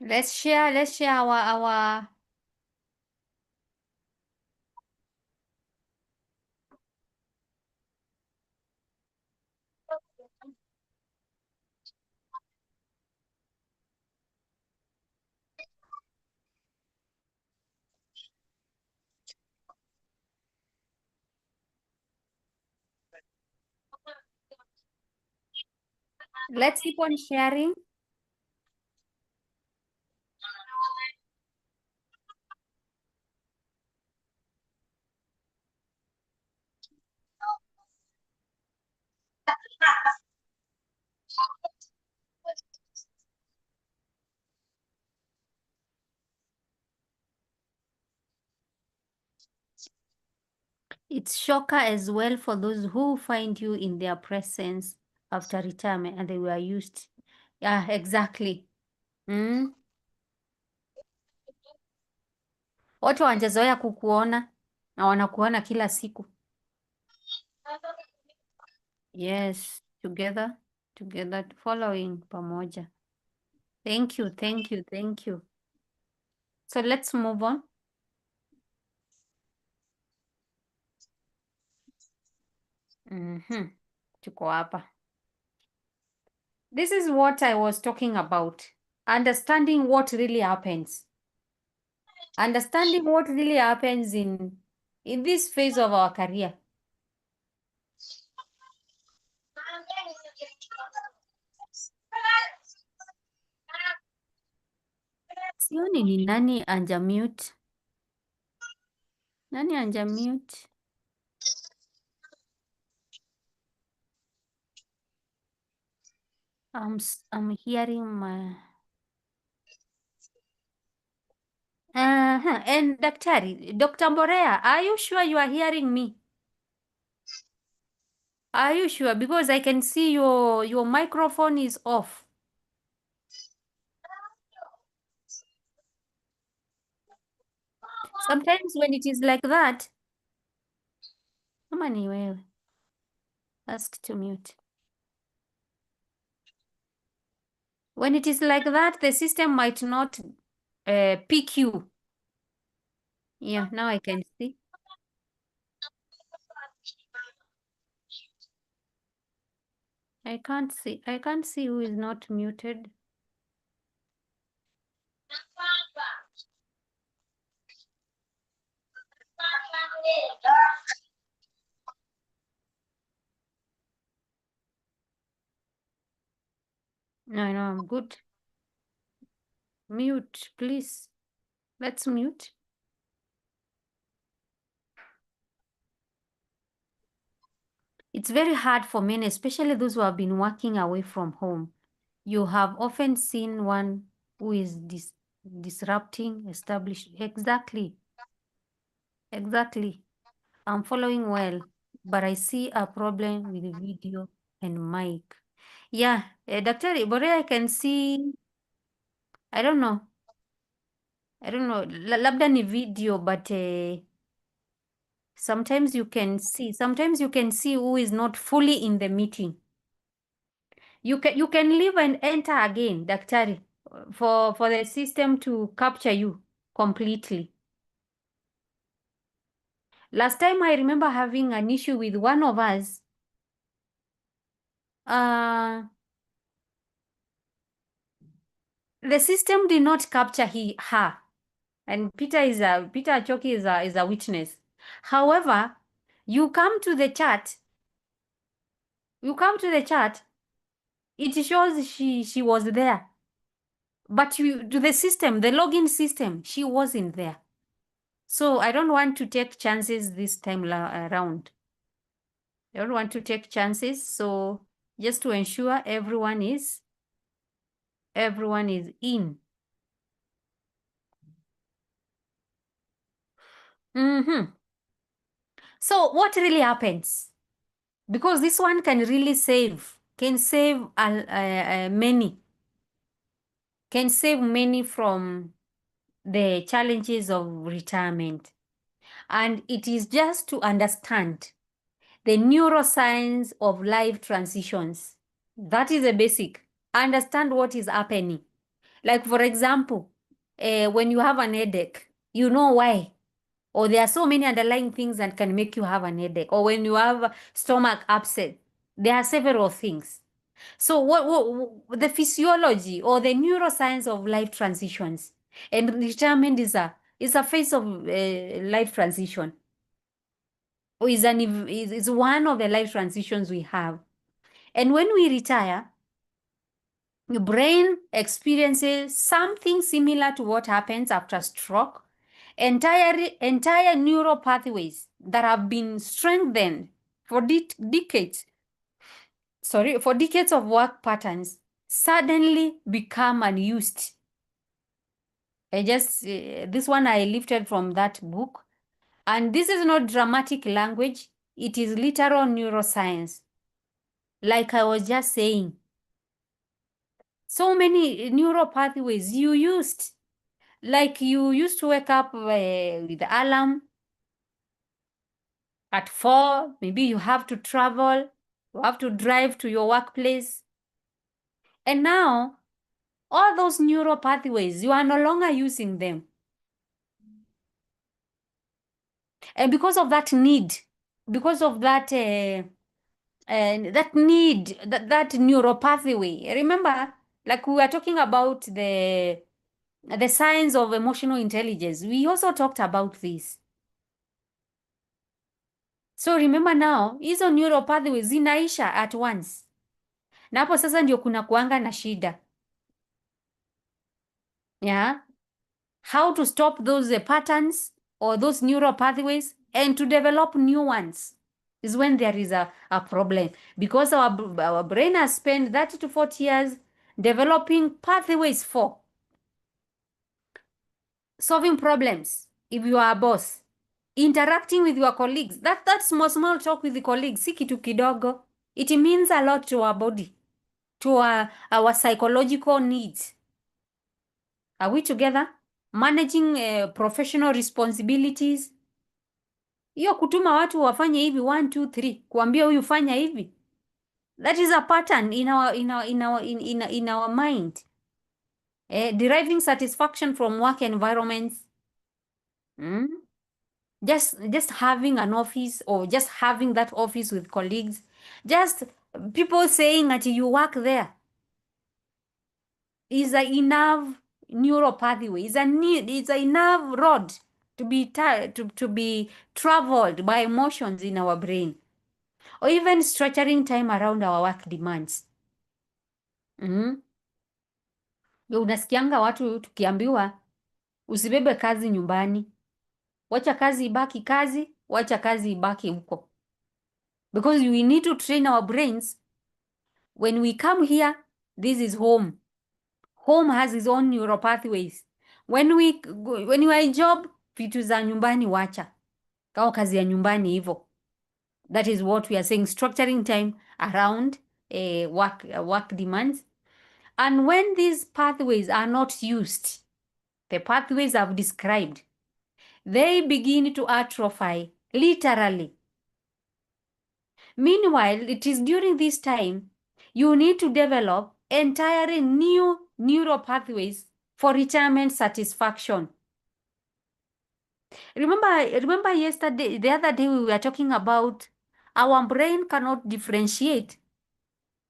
Let's share our let's keep on sharing. It's shocker as well for those who find you in their presence after retirement and they were used. Yeah, exactly. Watu hawajazoea kukuona na wanakuona kila siku. Yes, together following pamoja. Thank you. So let's move on. Tuko hapa. This is what I was talking about. Understanding what really happens. Understanding what really happens in this phase of our career. Sioni ni nani anja mute. Nani anja mute? I'm hearing my and Daktari, Dr. Mborea, are you sure you are hearing me? Are you sure? Because I can see your microphone is off. Sometimes when it is like that, kama ni wewe, ask to mute. When it is like that, the system might not pick you. Yeah, now I can see. I can't see. I can't see who is not muted. No, I'm good. Mute, please. Let's mute. It's very hard for men, especially those who have been working away from home. You have often seen one who is disrupting established. Exactly. Exactly. I'm following well, but I see a problem with the video and mic. Yeah, Dr. Ibore, I can see, I don't know. I don't know. Labda ni video, but sometimes you can see who is not fully in the meeting. You can leave and enter again, Daktari, for the system to capture you completely. Last time I remember having an issue with one of us. The system did not capture her, and Peter Achoki is a witness. However, you come to the chat. It shows she was there, but to the system, the login system, she wasn't there. So I don't want to take chances this time around. I don't want to take chances. So just to ensure everyone is in. So what really happens? Because this one can really save many, from the challenges of retirement. And it is just to understand the neuroscience of life transitions. That is a basic. Understand what is happening. Like, for example, when you have an headache, you know why. Or there are so many underlying things that can make you have an headache. Or when you have stomach upset, there are several things. So what the physiology or the neuroscience of life transitions, and retirement is a phase of life transition. Or is one of the life transitions we have. And when we retire, the brain experiences something similar to what happens after stroke. Entire neural pathways that have been strengthened for decades of work patterns suddenly become unused. This one I lifted from that book. And this is not dramatic language. It is literal neuroscience. Like I was just saying, so many neural pathways you used. Like you used to wake up with the alarm at 4, maybe you have to travel, you have to drive to your workplace. And now, all those neural pathways, you are no longer using them. And because of that need, because of that need, that neural pathway, remember, like we were talking about the science of emotional intelligence, we also talked about this. So remember now, hizo neural pathways zinaisha at once. Na hapo sasa ndio kuna kuanga na shida. Yeah. how to stop those patterns or those neural pathways and to develop new ones is when there is a problem, because our brain has spent 30 to 40 years developing pathways for solving problems. If you are a boss, interacting with your colleagues, that small talk with the colleagues, si kitu kidogo. It means a lot to our body, to our psychological needs. Are we together? Managing professional responsibilities. Hiyo kutuma watu wafanye hivi 1 2 3, kuambia huyu fanya hivi. That is a pattern in our mind. Deriving satisfaction from work environments. Just having an office, or just having that office with colleagues. Just people saying that you work there is a enough neural pathway. It's a enough road to be traveled by emotions in our brain, or even structuring time around our work demands. Unasikianga watu tukiambiwa usibebe kazi nyumbani, wacha kazi ibaki kazi, wacha kazi ibaki huko, because we need to train our brains. When we come here, this is home. Home has its own neural pathways. When you are in job, vitu za nyumbani wacha, kao kazi ya nyumbani hivyo. That is what we are saying, structuring time around work demands. And when these pathways are not used, the pathways I've described, they begin to atrophy, literally. Meanwhile, it is during this time you need to develop entirely new neural pathways for retirement satisfaction. Remember yesterday, the other day we were talking about our brain cannot differentiate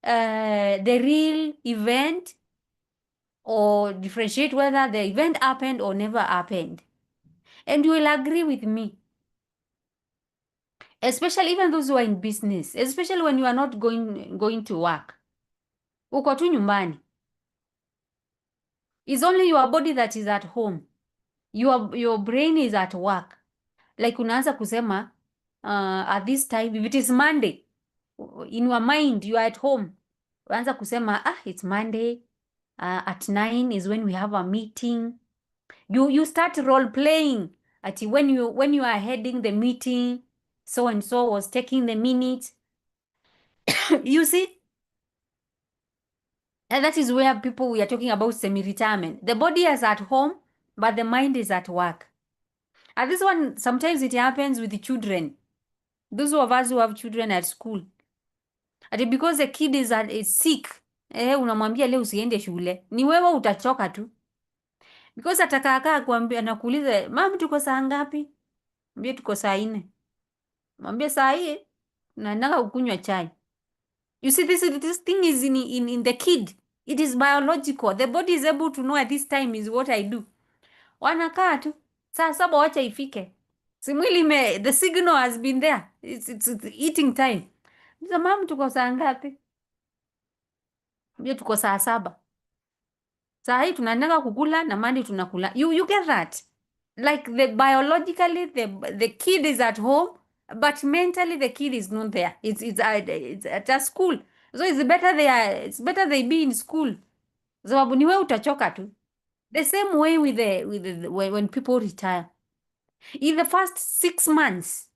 the real event, or differentiate whether the event happened or never happened. And you will agree with me, especially even those who are in business, especially when you are not going to work. Uko tu nyumbani. It's only your body that is at home. Your brain is at work. Like unaanza kusema at this time, if it is Monday, in your mind you are at home. Unaanza kusema it's Monday. At 9 is when we have a meeting. You start role playing. When you are heading the meeting, so and so was taking the minutes. You see? And that is where we are talking about semi-retirement. The body is at home, but the mind is at work. And this one, sometimes it happens with the children. Those of us who have children at school. Because the kid is sick, unamwambia leo usiende shule, ni wewe utachoka tu. Because atakakaa kuambia, nakuuliza, mama tuko saa ngapi? Mwambie tuko saa 4. Mwambie saa hii naendanga kukunywa chai. You see, this thing is in the kid. It is biological. The body is able to know at this time is what I do. Wanakaa tu. Saa 7 wacha ifike. Si mwili the signal has been there. It's eating time. Mama tuko saa ngapi? Mwambie tuko saa 7. Saa hii tunaendanga kukula na mandi tunakula. You get that? Like biologically the kid is at home, but mentally the kid is not there. It's at a school. So it's better they be in school. Sababu ni wewe utachoka tu. The same way with when people retire. In the first 6 months,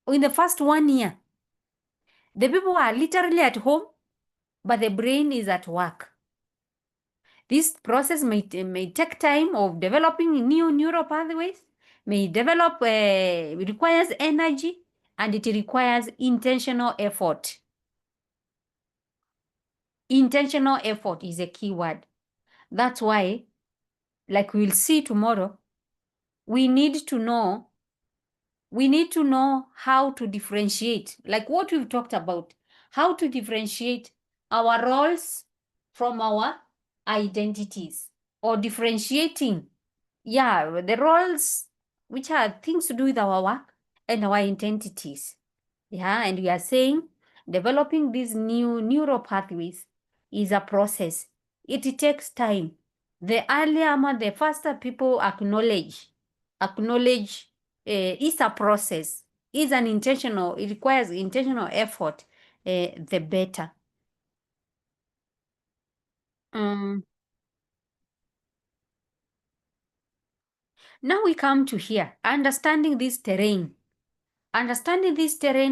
or in the first 1 year, the people are literally at home, but the brain is at work. This process may take time of developing new neural pathways, requires energy, and it requires intentional effort. Intentional effort is a key word. That's why, like we'll see tomorrow, we need to know how to differentiate, like what we've talked about, how to differentiate our roles from our identities, or differentiating, the roles which are things to do with our work and our identities. And we are saying developing these new neural pathways is a process. It takes time. the earlier ama the faster people acknowledge it's a process, it's an intentional, it requires intentional effort, the better. Now we come to here, understanding this terrain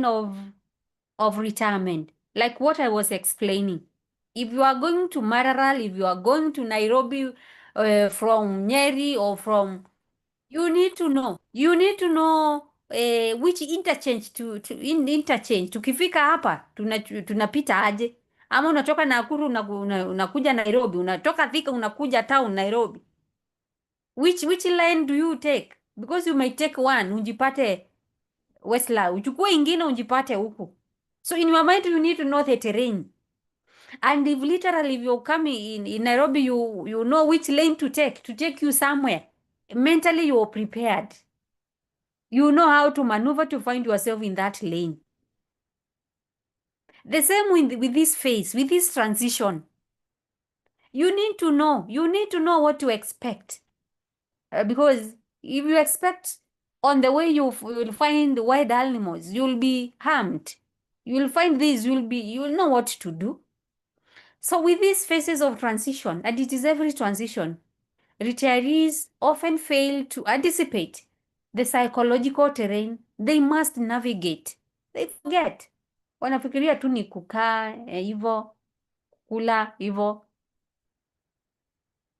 of retirement, like what I was explaining. If you are going to Maralal, if you are going to Nairobi, from Nyeri or from, you need to know which interchange interchange. Tukifika hapa tunapita aje? Ama unatoka Nakuru unakuja Nairobi, unatoka Thika unakuja town Nairobi. Which line do you take? Because you might take one unjipate Westlands, uchukue ingine unjipate huku. So in your mind you need to know the terrain. And if literally if you're coming in Nairobi, you know which lane to take you somewhere. Mentally you're prepared. You know how to maneuver to find yourself in that lane. The same with this phase, with this transition. You need to know what to expect. Because if you expect on the way you will find wild animals, you'll be harmed. You will find this, you will know what to do. So with these phases of transition, and it is every transition, retirees often fail to anticipate the psychological terrain they must navigate. They forget. Wanafikiria tu ni kukaa hivyo, kula hivyo.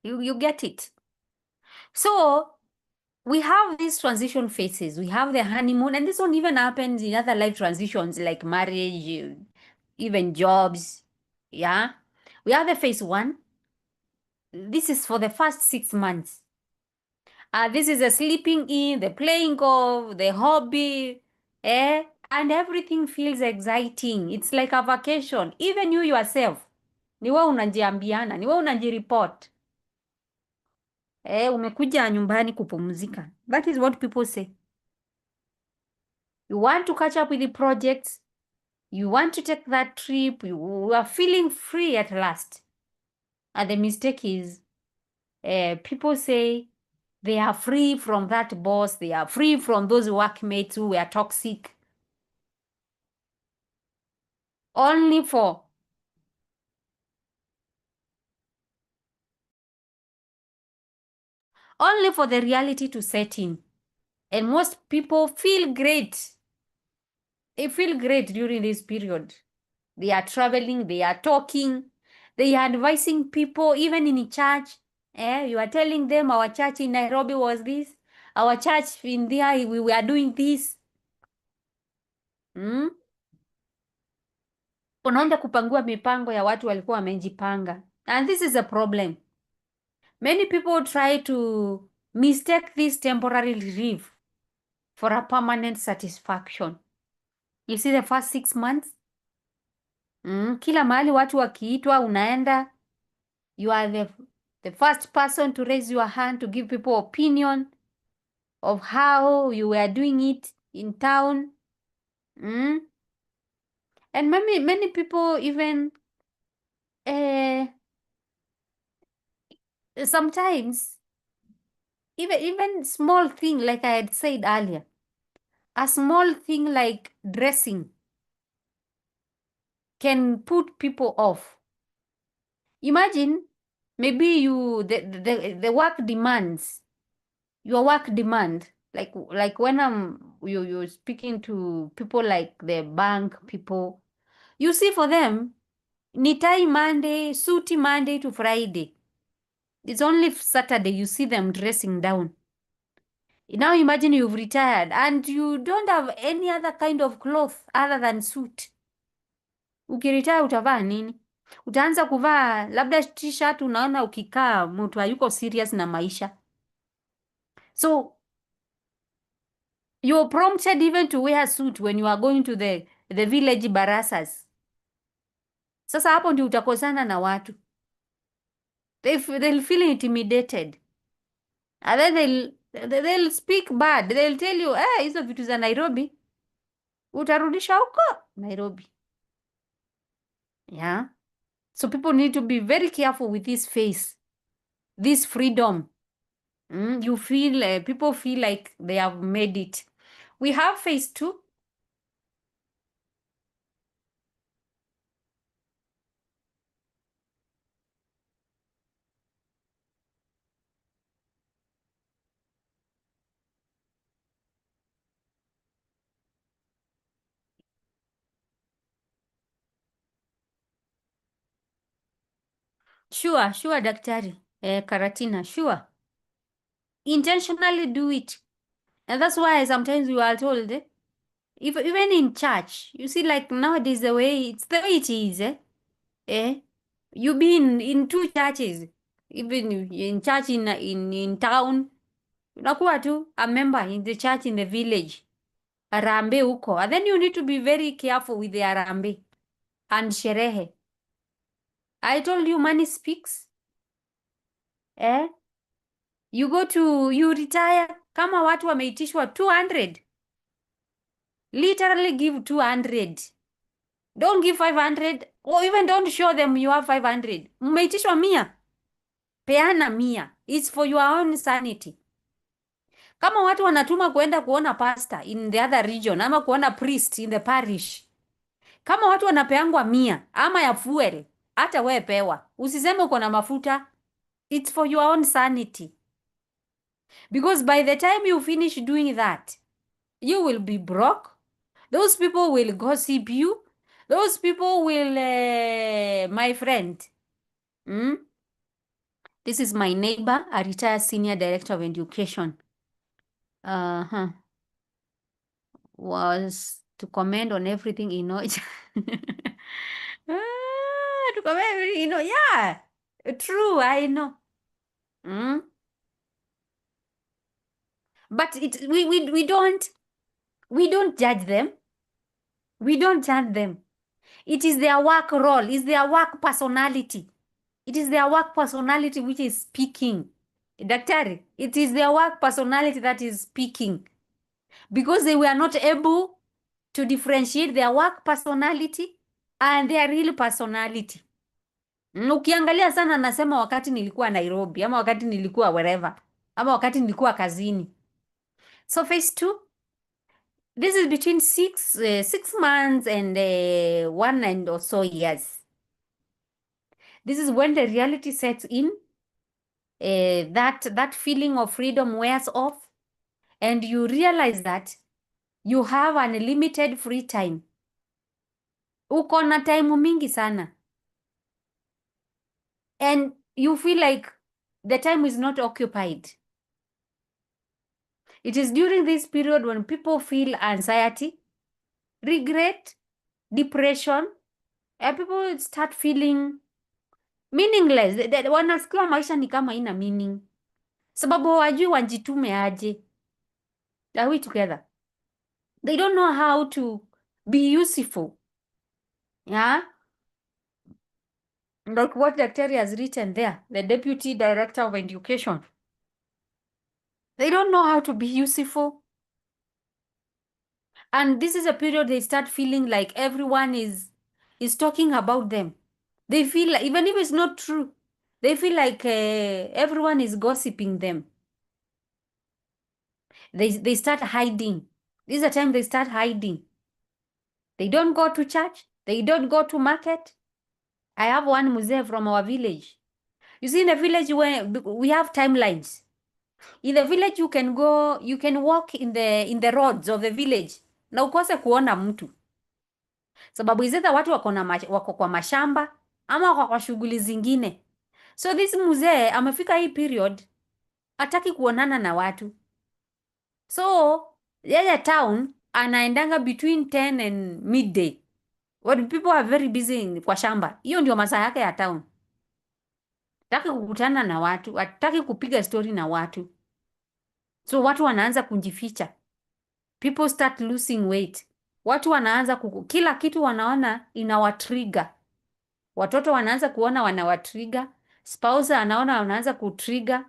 You get it. So we have these transition phases. We have the honeymoon, and this one even happens in other life transitions like marriage, even jobs. Yeah. We have the phase 1. This is for the first 6 months. This is the sleeping in, the playing of, the hobby, and everything feels exciting. It's like a vacation. Even you yourself, ni wewe unajiambiana, ni wewe unajireport. Umekuja nyumbani kupumzika. That is what people say. You want to catch up with the projects. You want to take that trip. You are feeling free at last. And the mistake is, people say they are free from that boss. They are free from those workmates who were toxic. Only for the reality to set in. And most people feel great. They feel great during this period. They are traveling, they are talking, they are advising people, even in church. You are telling them our church in Nairobi was this, our church in there, we were doing this. Unaenda kupangua mipango ya watu walikuwa wamejipanga. And this is a problem. Many people try to mistake this temporary relief for a permanent satisfaction. You see the first 6 months? Kila mahali watu wakiitwa unaenda. You are the first person to raise your hand to give people opinion of how you were doing it in town. And many people even sometimes even small thing, like I had said earlier, a small thing like dressing can put people off. Imagine maybe the work demands, your work demand, like when you're speaking to people like the bank people, you see for them, ni tie Monday, suiti Monday to Friday. It's only Saturday you see them dressing down. Now imagine you've retired and you don't have any other kind of cloth other than suit. Ukiretire utavaa nini? Utaanza kuvaa labda t-shirt, unaona ukikaa mtu hayuko serious na maisha. So you're prompted even to wear a suit when you are going to the village barasas. Sasa hapo ndio utakosana na watu. They'll feel intimidated. And then they'll speak bad. They'll tell you, hizo vitu za Nairobi utarudisha huko Nairobi. Yeah. So people need to be very careful with this phase. this freedom. You feel, people feel like they have made it. We have phase 2. Sure, Daktari. Karatina, sure. Intentionally do it. And that's why sometimes you are told, if even in church, you see, like nowadays, it's the way it is. You be in two churches, even in church in town, unakuwa tu a member in the church in the village, arambe huko, and then you need to be very careful with the arambe and sherehe. I told you money speaks. You retire, kama watu wameitishwa 200, literally give 200. Don't give 500, or even don't show them you have 500. Mmeitishwa 100, peana 100. It's for your own sanity. Kama watu wanatuma kuenda kuona pastor in the other region, ama kuona priest in the parish, kama watu wanapeangwa 100 ama ya fuel, hata wewe pewa. Usiseme uko na mafuta. It's for your own sanity. Because by the time you finish doing that, you will be broke. Those people will gossip you. Those people will, my friend. This is my neighbor, a retired senior director of education. Was to comment on everything you know. To comment everything you know. Yeah, true, I know. But we don't judge them. We don't judge them. It is their work role. It's their work personality. It is their work personality which is speaking. Daktari, it is their work personality that is speaking. Because they were not able to differentiate their work personality and their real personality. Ukiangalia sana nasema wakati nilikuwa Nairobi, ama wakati nilikuwa wherever, ama wakati nilikuwa kazini. So phase 2, this is between 6 months and 1 and or so years. This is when the reality sets in. That feeling of freedom wears off, and you realize that you have unlimited free time. Uko na time mingi sana, and you feel like the time is not occupied. It is during this period when people feel anxiety, regret, depression, and people start feeling meaningless. Wanasikia maisha ni kama ina meaning, sababu wajui wanjitume aje. Are we together? They don't know how to be useful. Yeah? Like what Daktari has written there, the Deputy Director of Education. They don't know how to be useful. And this is a period they start feeling like everyone is talking about them. They feel like, even if it's not true, they feel like everyone is gossiping them. They start hiding. This is the time they start hiding. They don't go to church. They don't go to market. I have one muzee from our village. You see, in the village, we have timelines. In the village, you can walk in the roads of the village na ukose kuona mtu, sababu izeta watu wako kwa mashamba ama wako kwa shughuli zingine. So this muzee amefika hii period hataki kuonana na watu, so yeye town anaendanga between 10 and midday when people are very busy kwa shamba. Hiyo ndio masaa yake ya town. Hataki kukutana na watu, hataki kupiga story na watu. So watu wanaanza kujificha. People start losing weight. Watu wanaanza kila kitu wanaona inawatrigger. Watoto wanaanza kuona wanawatrigger. Spouse anaona wanaanza kutrigger.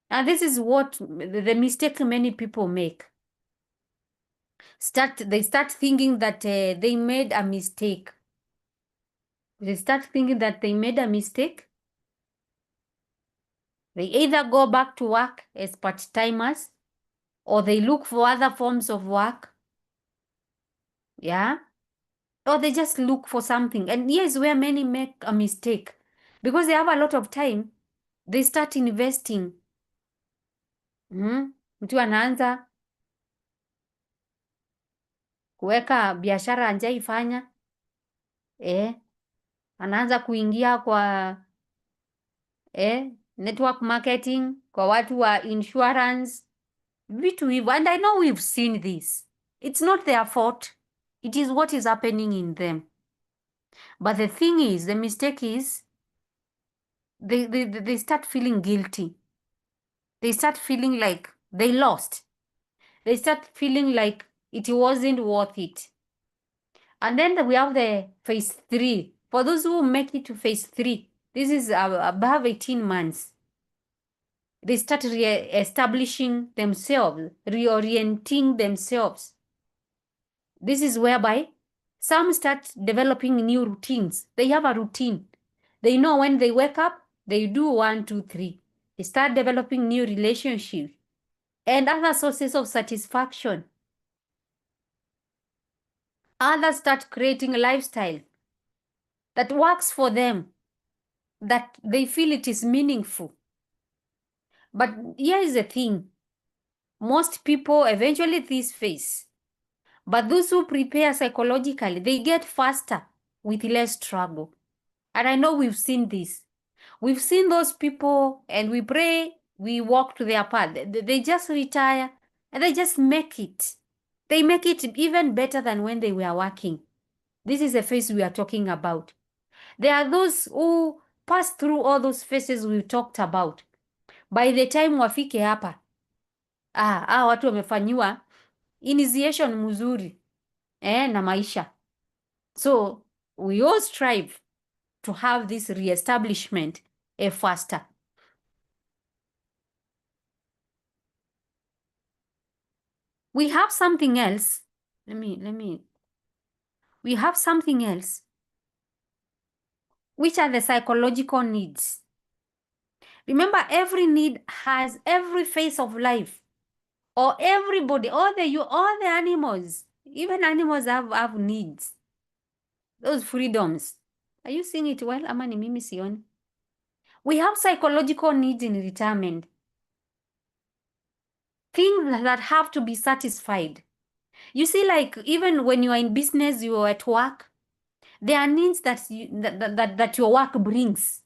And this is what the mistake many people make. They start thinking that they made a mistake. They start thinking that they made a mistake. They either go back to work as part-timers or they look for other forms of work. Yeah. Or they just look for something. And here's where many make a mistake. Because they have a lot of time, they start investing. Mtu anaanza kuweka biashara anjaifanya. Anaanza kuingia kwa network marketing, kwa watu wa insurance, vitu hivyo. And I know we've seen this. It's not their fault. It is what is happening in them. But the thing is, the mistake is, they start feeling guilty. They start feeling like they lost. They start feeling like it wasn't worth it. And then we have the phase 3. For those who make it to phase 3, this is above 18 months. They start establishing themselves, reorienting themselves. This is whereby some start developing new routines. They have a routine. They know when they wake up, they do 1, 2, 3. They start developing new relationships and other sources of satisfaction. Others start creating a lifestyle that works for them, that they feel it is meaningful. But here is the thing. Most people eventually this phase. But those who prepare psychologically, they get faster with less trouble. And I know we've seen this. We've seen those people and we pray, we walk to their path. They just retire and they just make it. They make it even better than when they were working. This is the phase we are talking about. There are those who pass through all those phases we talked about. By the time wafike hapa, watu wamefanyiwa initiation mzuri na maisha. So we all strive to have this reestablishment faster. We have something else. We have something else. Which are the psychological needs? Remember, every need has every phase of life. Or everybody, all the animals, even animals have needs. Those freedoms. Are you seeing it well? Ama ni mimi sioni? We have psychological needs in retirement. Things that have to be satisfied. You see, like even when you are in business, you are at work, there are needs that your work brings.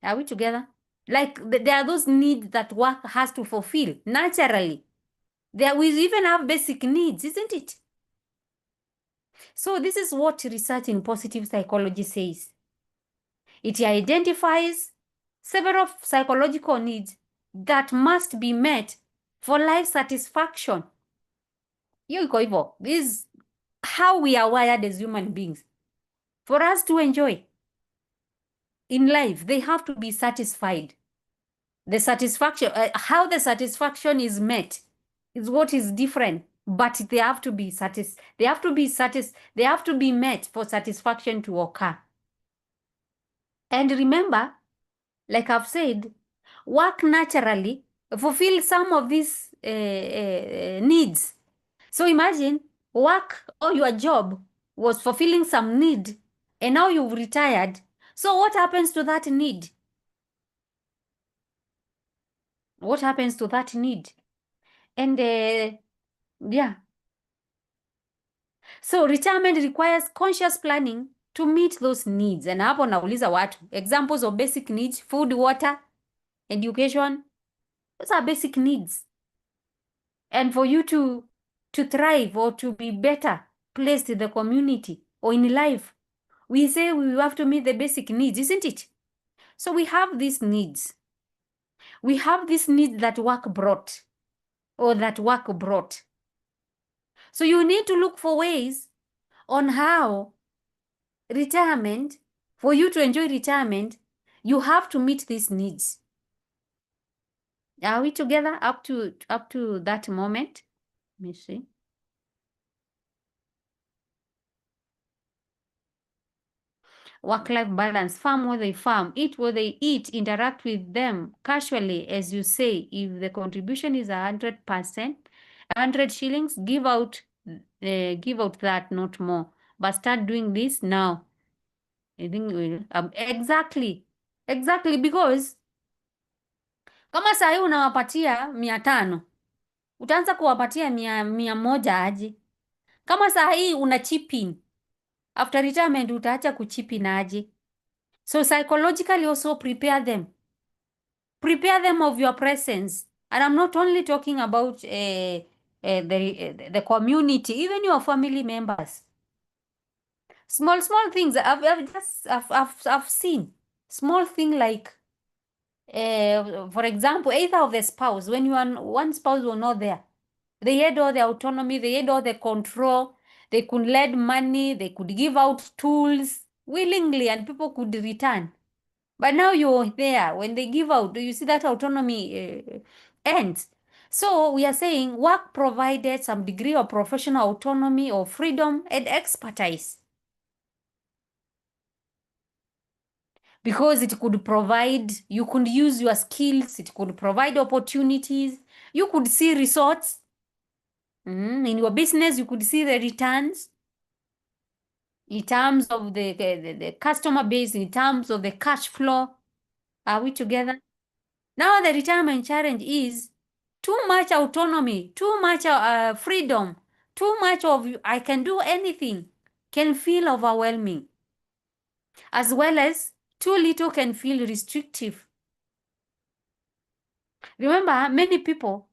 Are we together? Like there are those needs that work has to fulfill naturally. There we even have basic needs, isn't it? So this is what research in positive psychology says. It identifies several psychological needs that must be met for life satisfaction. Hiyo iko hivyo. This is how we are wired as human beings. For us to enjoy in life, they have to be satisfied. The satisfaction, how the satisfaction is met is what is different, but they have to be they have to be met for satisfaction to occur. And remember, like I've said, work naturally fulfill some of these needs. So imagine work or your job was fulfilling some need and now you've retired. So what happens to that need? What happens to that need? And yeah. So retirement requires conscious planning to meet those needs. And hapo nauliza watu. Examples of basic needs: food, water, education. Those are basic needs. And for you to thrive or to be better placed in the community or in life, we say we have to meet the basic needs, isn't it? So we have these needs. We have these needs that work brought. So you need to look for ways on how retirement, for you to enjoy retirement, you have to meet these needs. Are we together up to that moment? Let me see. work-life balance, farm where they farm, eat where they eat, interact with them casually, as you say. If the contribution is 100%, 100 shillings, give out that, not more. But start doing this now. I think exactly because kama saa hii unawapatia 500, utaanza kuwapatia mia moja aje? Kama saa hii una chip in, after retirement utaacha kuchip in aje? So psychologically also prepare them of your presence. And I'm not only talking about the community, even your family members. Small things. I've seen small thing like, for example, either of the spouse, when one spouse was not there, they had all the autonomy, they had all the control, they could lend money, they could give out tools willingly, and people could return. But now you're there. When they give out, do you see that autonomy ends? So we are saying work provided some degree of professional autonomy or freedom and expertise. Because it could provide, you could use your skills, it could provide opportunities, you could see results. In your business, you could see the returns in terms of the customer base, in terms of the cash flow. Are we together? Now the retirement challenge is too much autonomy, too much freedom, too much of I can do anything can feel overwhelming, as well as too little can feel restrictive. Remember, many people,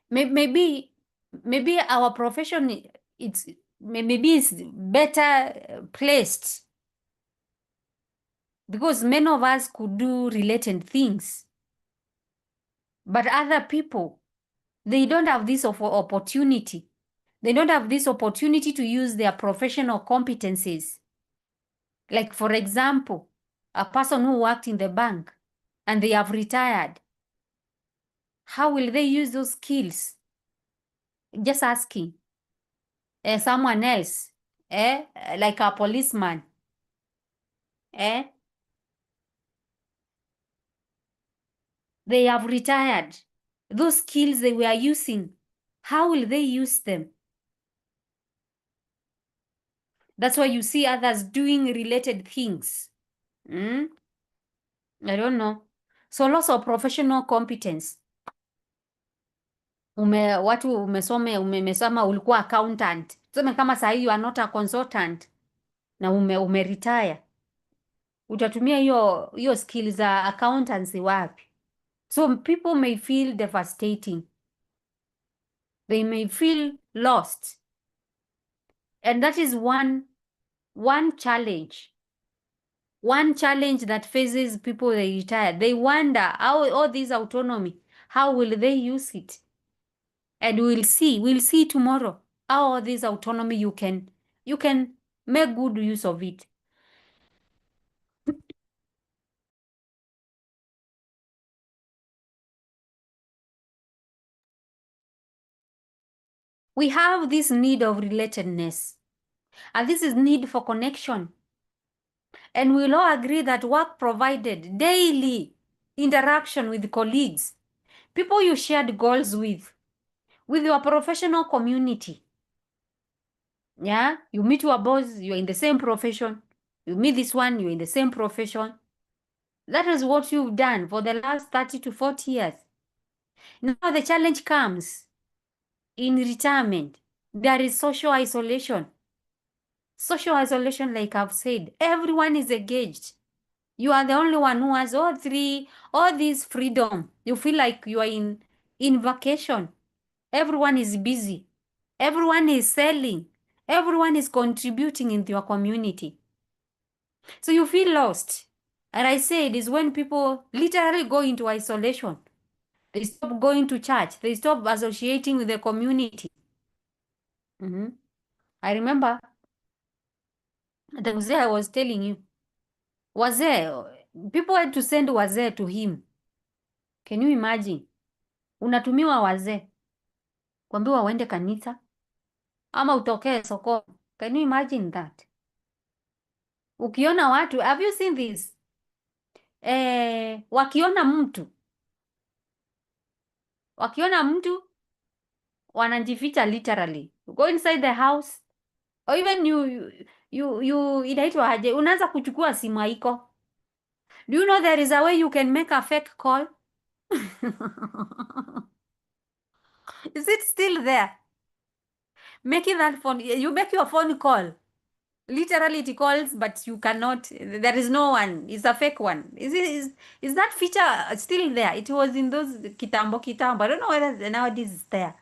maybe our profession, maybe it's better placed because many of us could do related things, but other people, they don't have this opportunity. They don't have this opportunity to use their professional competencies. Like, for example, a person who worked in the bank and they have retired. How will they use those skills? Just asking. Someone else, like a policeman, they have retired. Those skills they were using, how will they use them? That's why you see others doing related things. I don't know. So lots of professional competence. Umesoma ulikuwa accountant. Tuseme kama saa hii you are not a consultant na umeretire. Utatumia hiyo skills za accountancy wapi? So people may feel devastating. They may feel lost. And that is one challenge. One challenge that faces people they retire. They wonder how all this autonomy, how will they use it? And we'll see tomorrow how all this autonomy you can make good use of it. We have this need of relatedness, and this is need for connection. And we'll all agree that work provided daily interaction with colleagues, people you shared goals with your professional community. Yeah, you meet your boss, you're in the same profession. You meet this one, you're in the same profession. That is what you've done for the last 30 to 40 years. Now the challenge comes in retirement. There is social isolation. Social isolation, like I've said, everyone is engaged. You are the only one who has all this freedom. You feel like you are in vacation. Everyone is busy. Everyone is selling. Everyone is contributing into your community. So you feel lost. And I say it is when people literally go into isolation. They stop going to church. They stop associating with the community. I remember the Wazee I was telling you. Wazee, people had to send wazee to him. Can you imagine? Unatumiwa wazee kuambiwa uende kanisa ama utokee sokoni. Can you imagine that? Ukiona watu, have you seen this? Wakiona mtu wanajificha literally. Go inside the house or even you inaitwa aje? Unaanza kuchukua simu haiko. Do you know there is a way you can make a fake call? Is it still there? Making that phone, you make your phone call. Literally it calls, but you cannot, there is no one. It's a fake one. Is that feature still there? It was in those kitambo. I don't know whether nowadays it's there.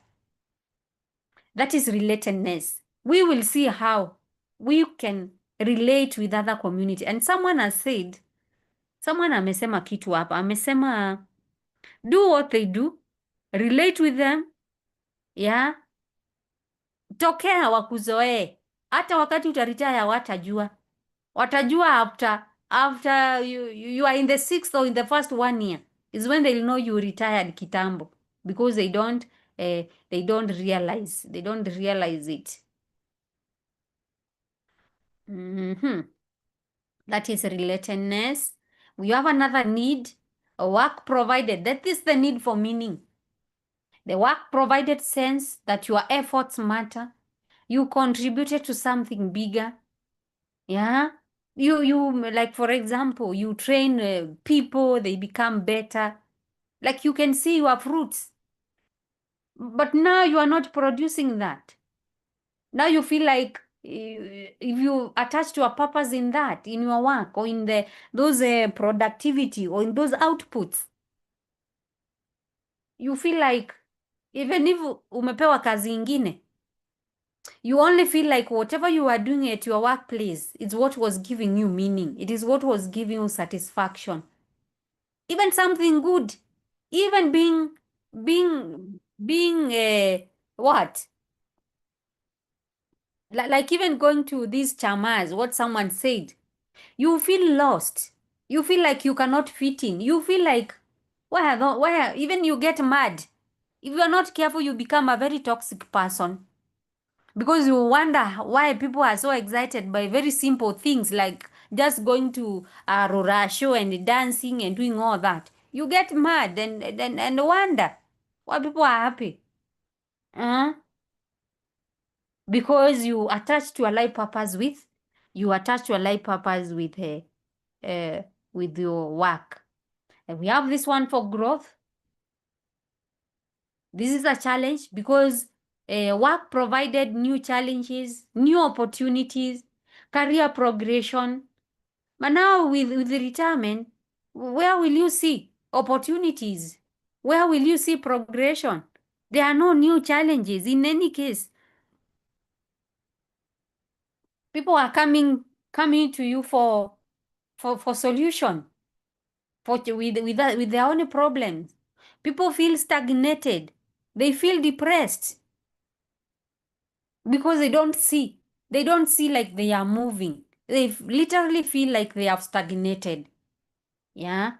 That is relatedness. We will see how we can relate with other community. And someone has said, someone amesema kitu hapa, amesema do what they do, relate with them, yeah, tokea wakuzoee. Hata wakati utaritaya watajua after you are in the 6th or in the first 1 year is when they'll know you retired kitambo, because they don't realize it. That is relatedness. We have another need, a work provided. That is the need for meaning. The work provided sense that your efforts matter. You contributed to something bigger. Yeah. You like, for example, you train people, they become better. Like you can see your fruits. But now you are not producing that. Now you feel like if you attach to a purpose in that, in your work or in those productivity or in those outputs, you feel like even if umepewa kazi ingine, you only feel like whatever you are doing at your workplace is what was giving you meaning. It is what was giving you satisfaction. Even something good, even being what? Like even going to these chamas, what someone said, you feel lost. You feel like you cannot fit in. You feel like, where even you get mad. If you are not careful, you become a very toxic person. Because you wonder why people are so excited by very simple things like just going to a Rora show and dancing and doing all that. You get mad and wonder why people are happy. Because you attach to a life purpose with with your work. And we have this one for growth. This is a challenge because work provided new challenges, new opportunities, career progression. But now with the retirement, where will you see opportunities? Where will you see progression? There are no new challenges in any case. People are coming to you for solution, with their own problems. People feel stagnated. They feel depressed because they don't see like they are moving. They literally feel like they have stagnated. Yeah.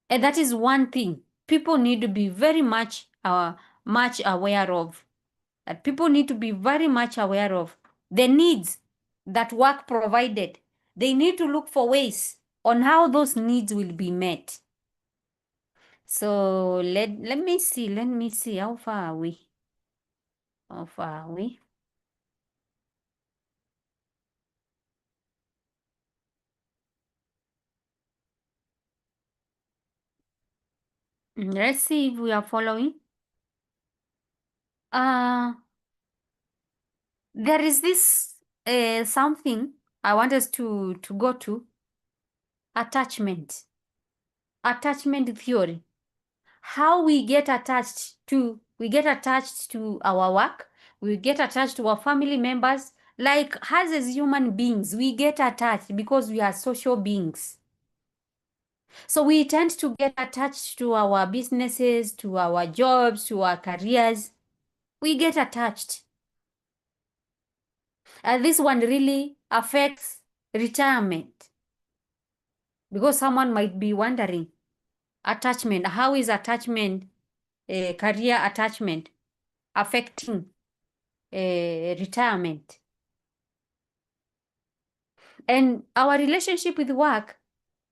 And that is one thing people need to be very much aware of. That people need to be very much aware of the needs that work provided. They need to look for ways on how those needs will be met. So let me see how far are we? Let's see if we are following. There is this something I want us to go to. Attachment theory. How we get attached to our work, we get attached to our family members. Like us as human beings, we get attached because we are social beings. So we tend to get attached to our businesses, to our jobs, to our careers. We get attached. And this one really affects retirement. Because someone might be wondering, attachment, how is attachment, career attachment affecting retirement? And our relationship with work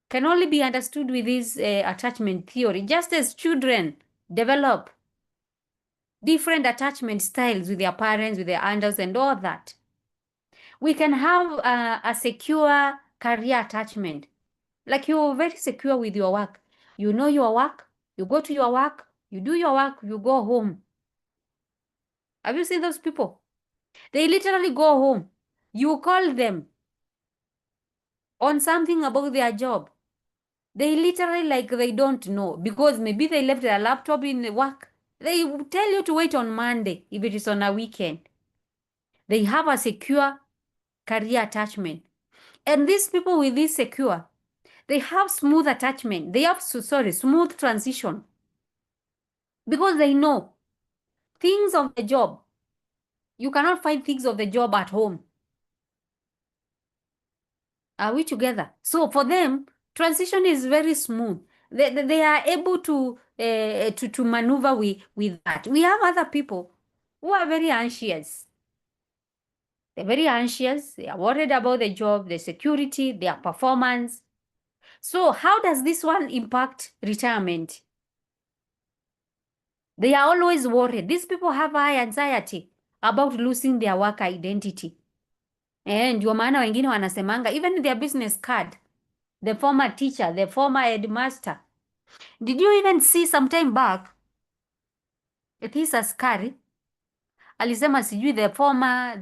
can only be understood with this attachment theory. Just as children develop different attachment styles with their parents, with their elders, and all that, we can have a secure career attachment. Like you're very secure with your work. You know your work, you go to your work, you do your work, you go home. Have you seen those people? They literally go home. You call them on something about their job. They literally like they don't know because maybe they left their laptop in work. They tell you to wait on Monday if it is on a weekend. They have a secure career attachment. And these people with this secure, they have smooth attachment. They have, smooth transition because they know things of the job. You cannot find things of the job at home. Are we together? So for them, transition is very smooth. They are able to maneuver with that. We have other people who are very anxious. They're very anxious. They are worried about the job, the security, their performance. So how does this one impact retirement? They are always worried. These people have high anxiety about losing their work identity. And ndio maana wengine wanasemanga, even their business card, the former teacher, the former headmaster. Did you even see some time back, this askari alisema sijui the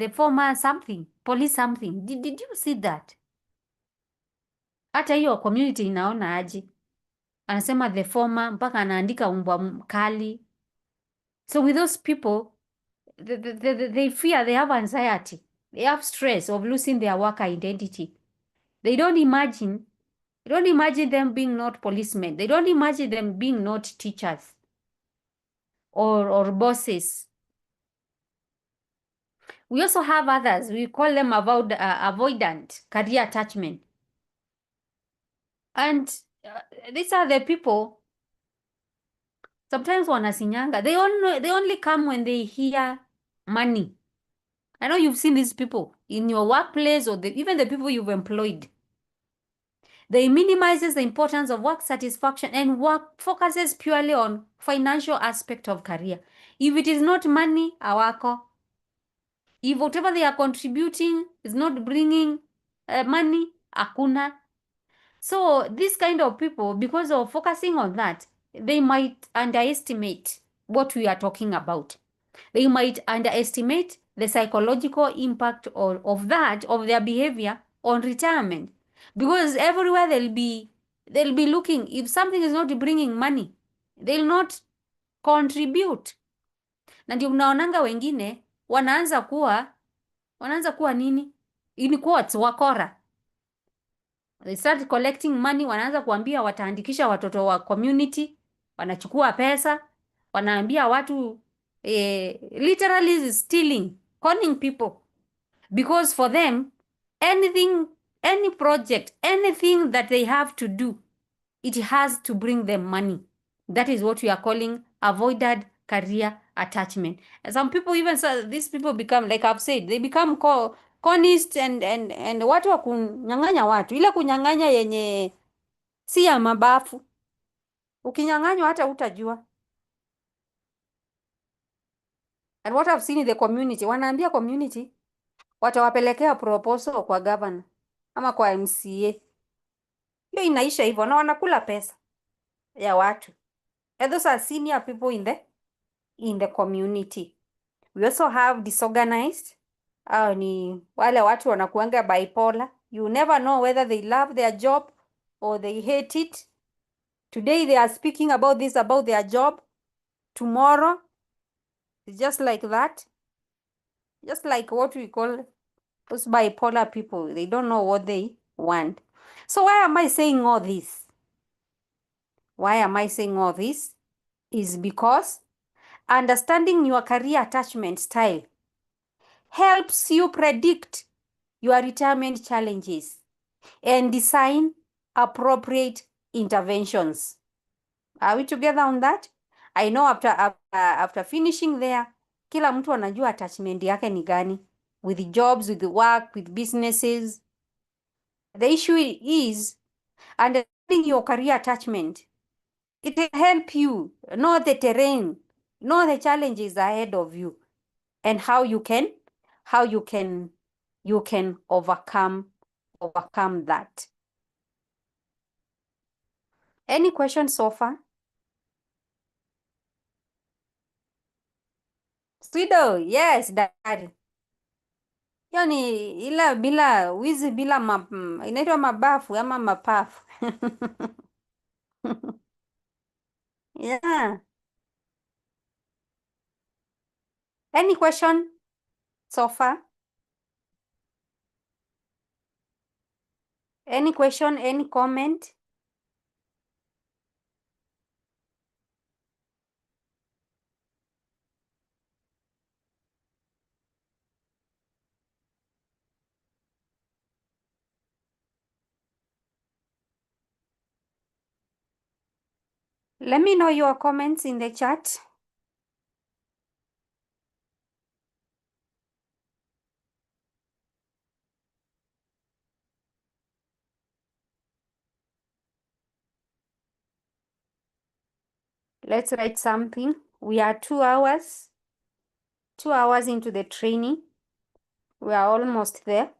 former something, police something. Did you see that? Hata hiyo community inaona aje? Anasema the former, mpaka anaandika umbwa mkali. So with those people, they fear, they have anxiety, they have stress of losing their work identity. They don't imagine them being not policemen. They don't imagine them being not teachers or bosses. We also have others. We call them avoidant career attachment. And these are the people, sometimes wanasinyanga. They only come when they hear money. I know you've seen these people in your workplace or even the people you've employed. They minimizes the importance of work satisfaction and work focuses purely on financial aspect of career. If it is not money, awako. If whatever they are contributing is not bringing money, akuna. So this kind of people, because of focusing on that, they might underestimate what we are talking about. They might underestimate the psychological impact of their behavior on retirement. Because everywhere they'll be looking. If something is not bringing money, they'll not contribute. Na ndio unaonanga wengine wanaanza kuwa nini? In quotes, wakora. They start collecting money, wanaanza kuambia wataandikisha watoto wa community, wanachukua pesa, wanaambia watu literally stealing, conning people. Because for them, any project, anything that they have to do, it has to bring them money. That is what we are calling avoided career attachment. And some people even say, these people become, like I've said, they become conist and watu wa kunyang'anya watu. Ile kunyang'anya yenye si ya mabafu. Ukinyang'anywa hata utajua. And what I've seen in the community, wanaambia community, watawapelekea proposal kwa governor ama kwa MCA. Hiyo inaisha hivyo na wanakula pesa ya watu. And those are senior people in the community. We also have disorganized. Ni wale watu wanakuanga bipolar. You never know whether they love their job or they hate it. Today they are speaking about their job. Tomorrow, it's just like that. Just like what we call those bipolar people. They don't know what they want. So why am I saying all this? Why am I saying all this? Is because understanding your career attachment style helps you predict your retirement challenges and design appropriate interventions. Are we together on that? I know after finishing there, kila mtu anajua attachment yake ni gani with jobs, with work, with businesses. The issue is understanding your career attachment. It will help you know the terrain, know the challenges ahead of you, and how you can overcome that. Any questions so far? Swido, yes, daktari. Hiyo ni ila bila wizi bila inaitwa mabafu ama mapafu. Yeah. Any question so far? Any question, any comment? Let me know your comments in the chat. Let's write something. We are 2 hours into the training. We are almost there.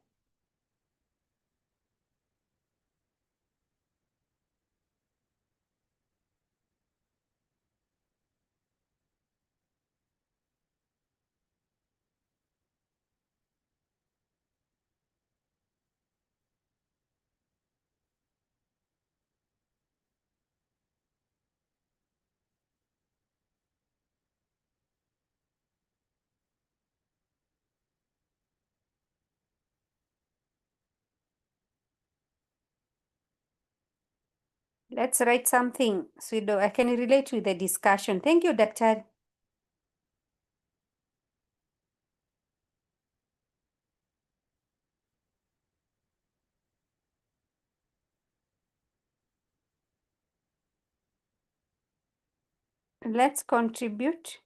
Let's write something. Swido, I can relate with the discussion. Thank you, Daktari. Let's contribute.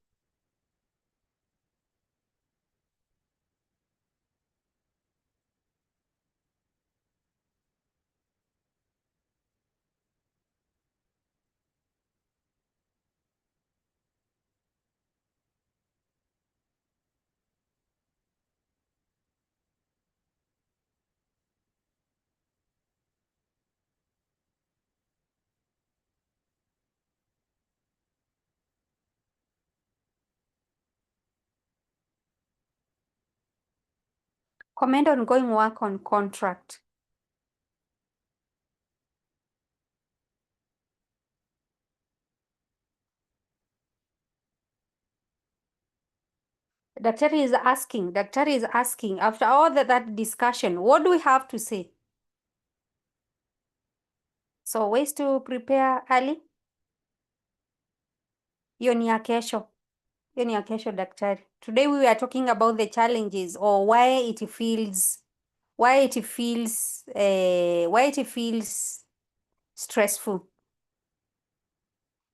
Comment on going work on contract. Daktari is asking, after all that discussion, what do we have to say? So ways to prepare early. Hiyo ni ya kesho. Daktari. Today we are talking about the challenges or why it feels stressful.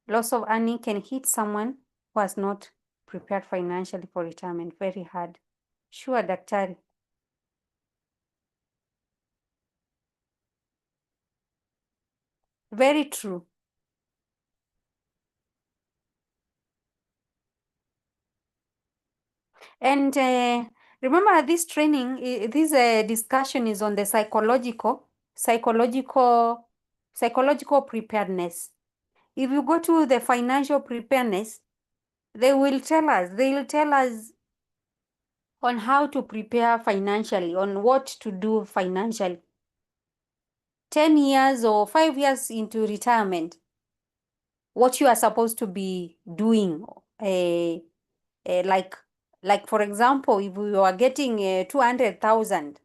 Loss of earning can hit someone who has not prepared financially for retirement very hard. Sure, daktari. Very true. And remember this training, this discussion is on the psychological preparedness. If you go to the financial preparedness, they'll tell us on how to prepare financially, on what to do financially. 10 years or 5 years into retirement, what you are supposed to be doing. Like for example, if you are getting 200,000,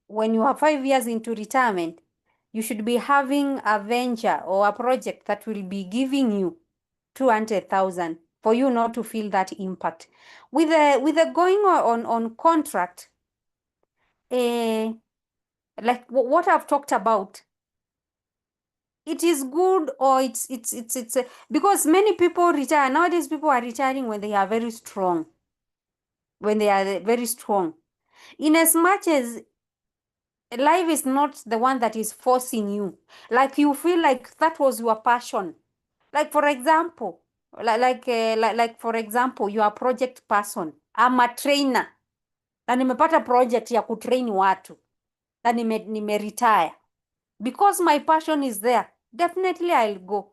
when you are 5 years into retirement, you should be having a venture or a project that will be giving you 200,000 for you not to feel that impact. With the going on contract, like what I've talked about, it is good, or it's because many people retire nowadays. People are retiring when they are very strong. In as much as Life is not the one that is forcing you. Like you feel like that was your passion. Like for example, like for example, you are a project person. I'm a trainer. Na nimepata project ya kutrain watu. Na nime retire. Because my passion is there. Definitely I'll go.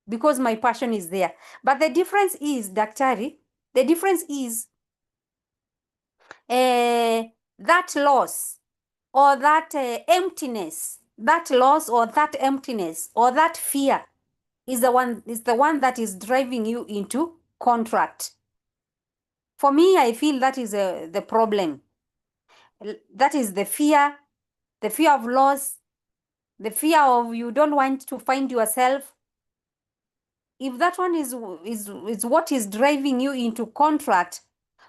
Because my passion is there. But the difference is, Daktari, the difference is that loss or that emptiness, that loss or that emptiness or that fear is the one that is driving you into contract. For me, I feel that is the problem. That is the fear of loss, the fear of you don't want to find yourself. If that one is what is driving you into contract,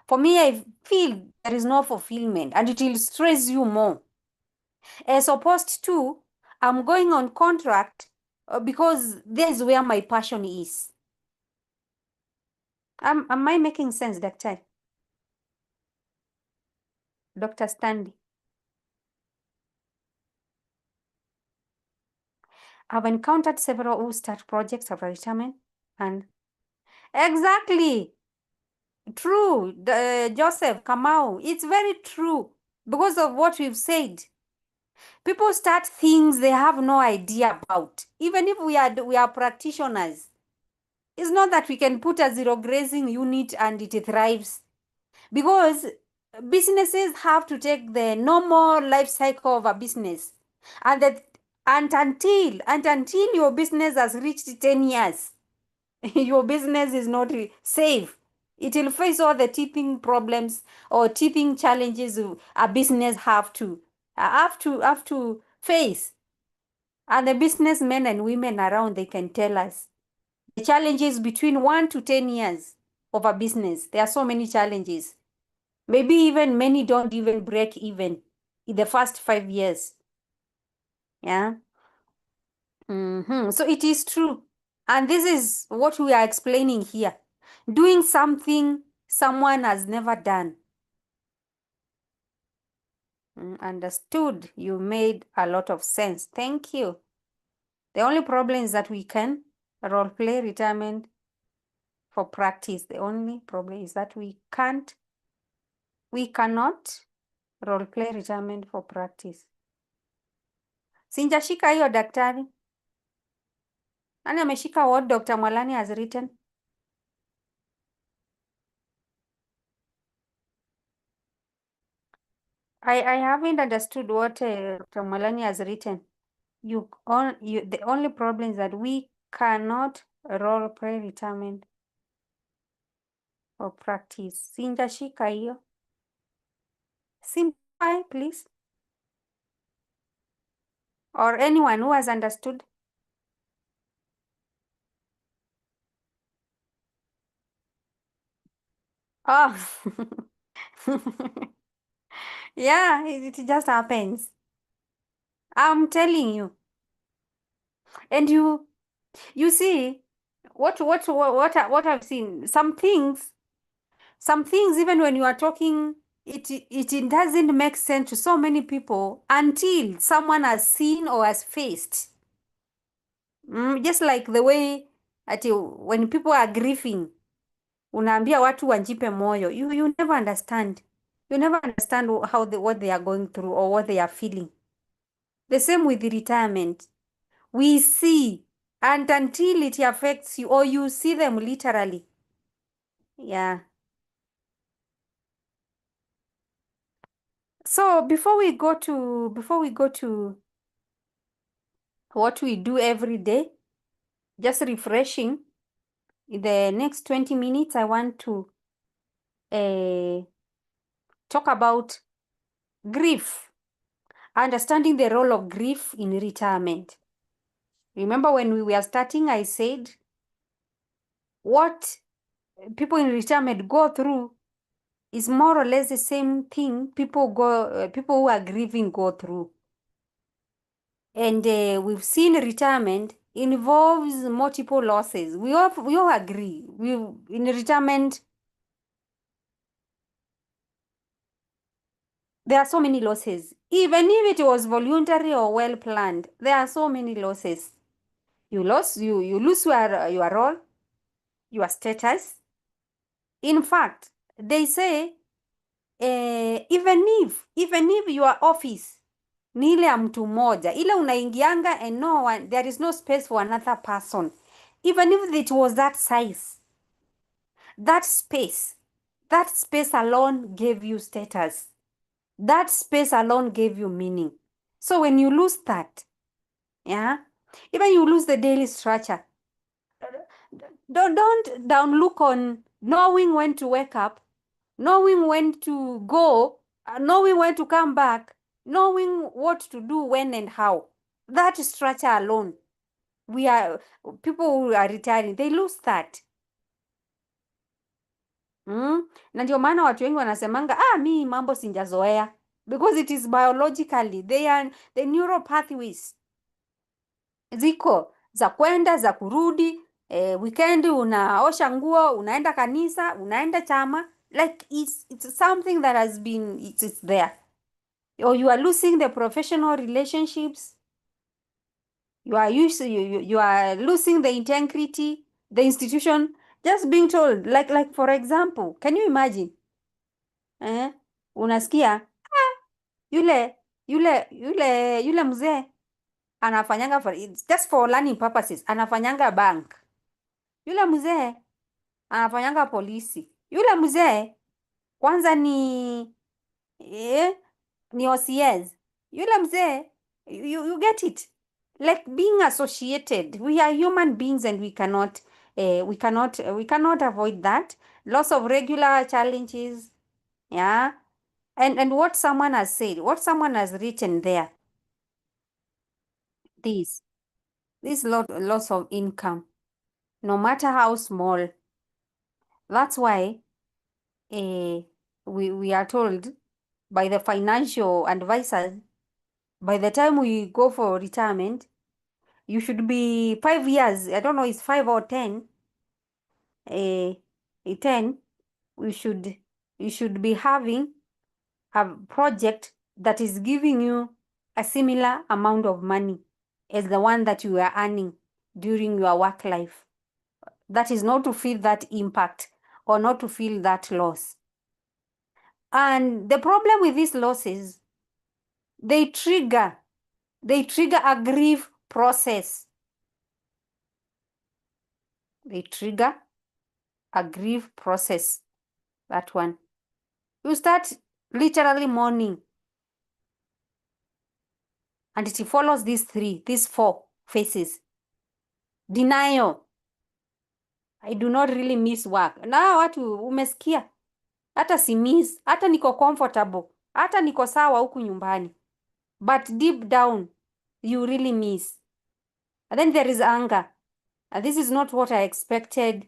for me, I feel there is no fulfillment and it will stress you more. As opposed to, I'm going on contract because there's where my passion is. Am I making sense, Doctor? Dr. Stanley? I've encountered several who start projects after retirement and exactly true, Joseph Kamau. It's very true because of what we've said. People start things they have no idea about. Even if we are practitioners, it's not that we can put a zero grazing unit and it thrives, because businesses have to take the normal life cycle of a business, and that and until your business has reached 10 years, your business is not safe. It will face all the teething problems or teething challenges a business have to face. And the businessmen and women around, they can tell us the challenges between 1 to 10 years of a business. There are so many challenges. Maybe even many don't even break even in the first 5 years. Yeah. So it is true. And this is what we are explaining here. Doing something someone has never done. Understood. You made a lot of sense. Thank you. The only problem is that we can role play retirement for practice. The only problem is that we cannot role play retirement for practice. Sinjashika hiyo daktari. Nani ameshika what Dr. Mwalani has written? I haven't understood what Dr. Mwalani has written. The only problem is that we cannot role play retirement for practice. Sinjashika hiyo. Simplify, please. Or anyone who has understood. Oh. Yeah, it just happens. I'm telling you. And you see what I've seen. Some things even when you are talking, it doesn't make sense to so many people until someone has seen or has faced. Just like the way when people are grieving, unaambia watu wajipe moyo. You never understand. You never understand what they are going through or what they are feeling. The same with the retirement. We see, and until it affects you or you see them literally. Yeah. So before we go to what we do every day, just refreshing, in the next 20 minutes, I want to talk about grief, understanding the role of grief in retirement. Remember when we were starting, I said what people in retirement go through is more or less the same thing people who are grieving go through. And we've seen retirement involves multiple losses. We all agree. In retirement, there are so many losses. Even if it was voluntary or well planned, there are so many losses. You lose your role, your status. In fact, they say even if your office ni ile ya mtu mmoja, ile unaingianga and no one, there is no space for another person, even if it was that size, that space alone gave you status. That space alone gave you meaning. So when you lose that, yeah, even you lose the daily structure, don't down look on knowing when to wake up, knowing when to go, knowing when to come back, knowing what to do when and how. That structure alone, people who are retiring, they lose that. Na ndio maana watu wengi wanasemanga mi mambo sinjazoea, because it is biologically, the neural pathways ziko za kwenda za kurudi. Weekend unaosha nguo, unaenda kanisa, unaenda chama, like it's something that has been, it's there. Or you are losing the professional relationships, you are losing the integrity, the institution, just being told, like for example, can you imagine unasikia yule mzee anafanyanga just for learning purposes, anafanyanga bank, yule mzee anafanyanga polisi, yule mzee kwanza ni OCS, yule mzee, you get it, like being associated. We are human beings and we cannot avoid that loss of regular challenges. Yeah. And what someone has said, what someone has written there, this loss of income, no matter how small. That's why we are told by the financial advisors, by the time we go for retirement, you should be 5 years, I don't know, it's 5 or 10, 10, you should be having a project that is giving you a similar amount of money as the one that you are earning during your work life. That is not to feel that impact or not to feel that loss. And the problem with these losses, they trigger a grief process. They trigger a grief process. That one. You start literally mourning. And it follows these 4 phases. Denial. I do not really miss work. Na watu umesikia, hata si miss, hata niko comfortable, hata niko sawa huku nyumbani. But deep down, you really miss. And then there is anger. And this is not what I expected.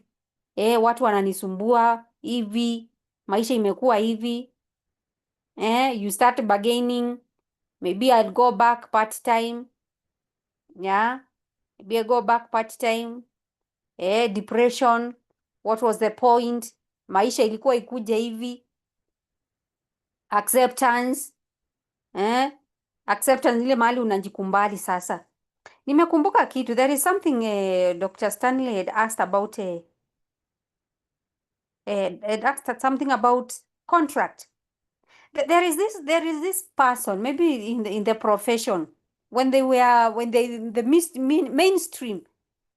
Watu wananisumbua hivi, maisha imekuwa hivi. You start bargaining. Maybe I'll go back part-time. Yeah. Maybe I'll go back part-time. Depression. What was the point? Maisha ilikuwa ikuje hivi. Acceptance. Acceptance ile mahali unajikumbali sasa. Nimekumbuka kitu. There is something Dr. Stanley had asked about something about contract. There is this person, maybe in the profession, when they in the mainstream,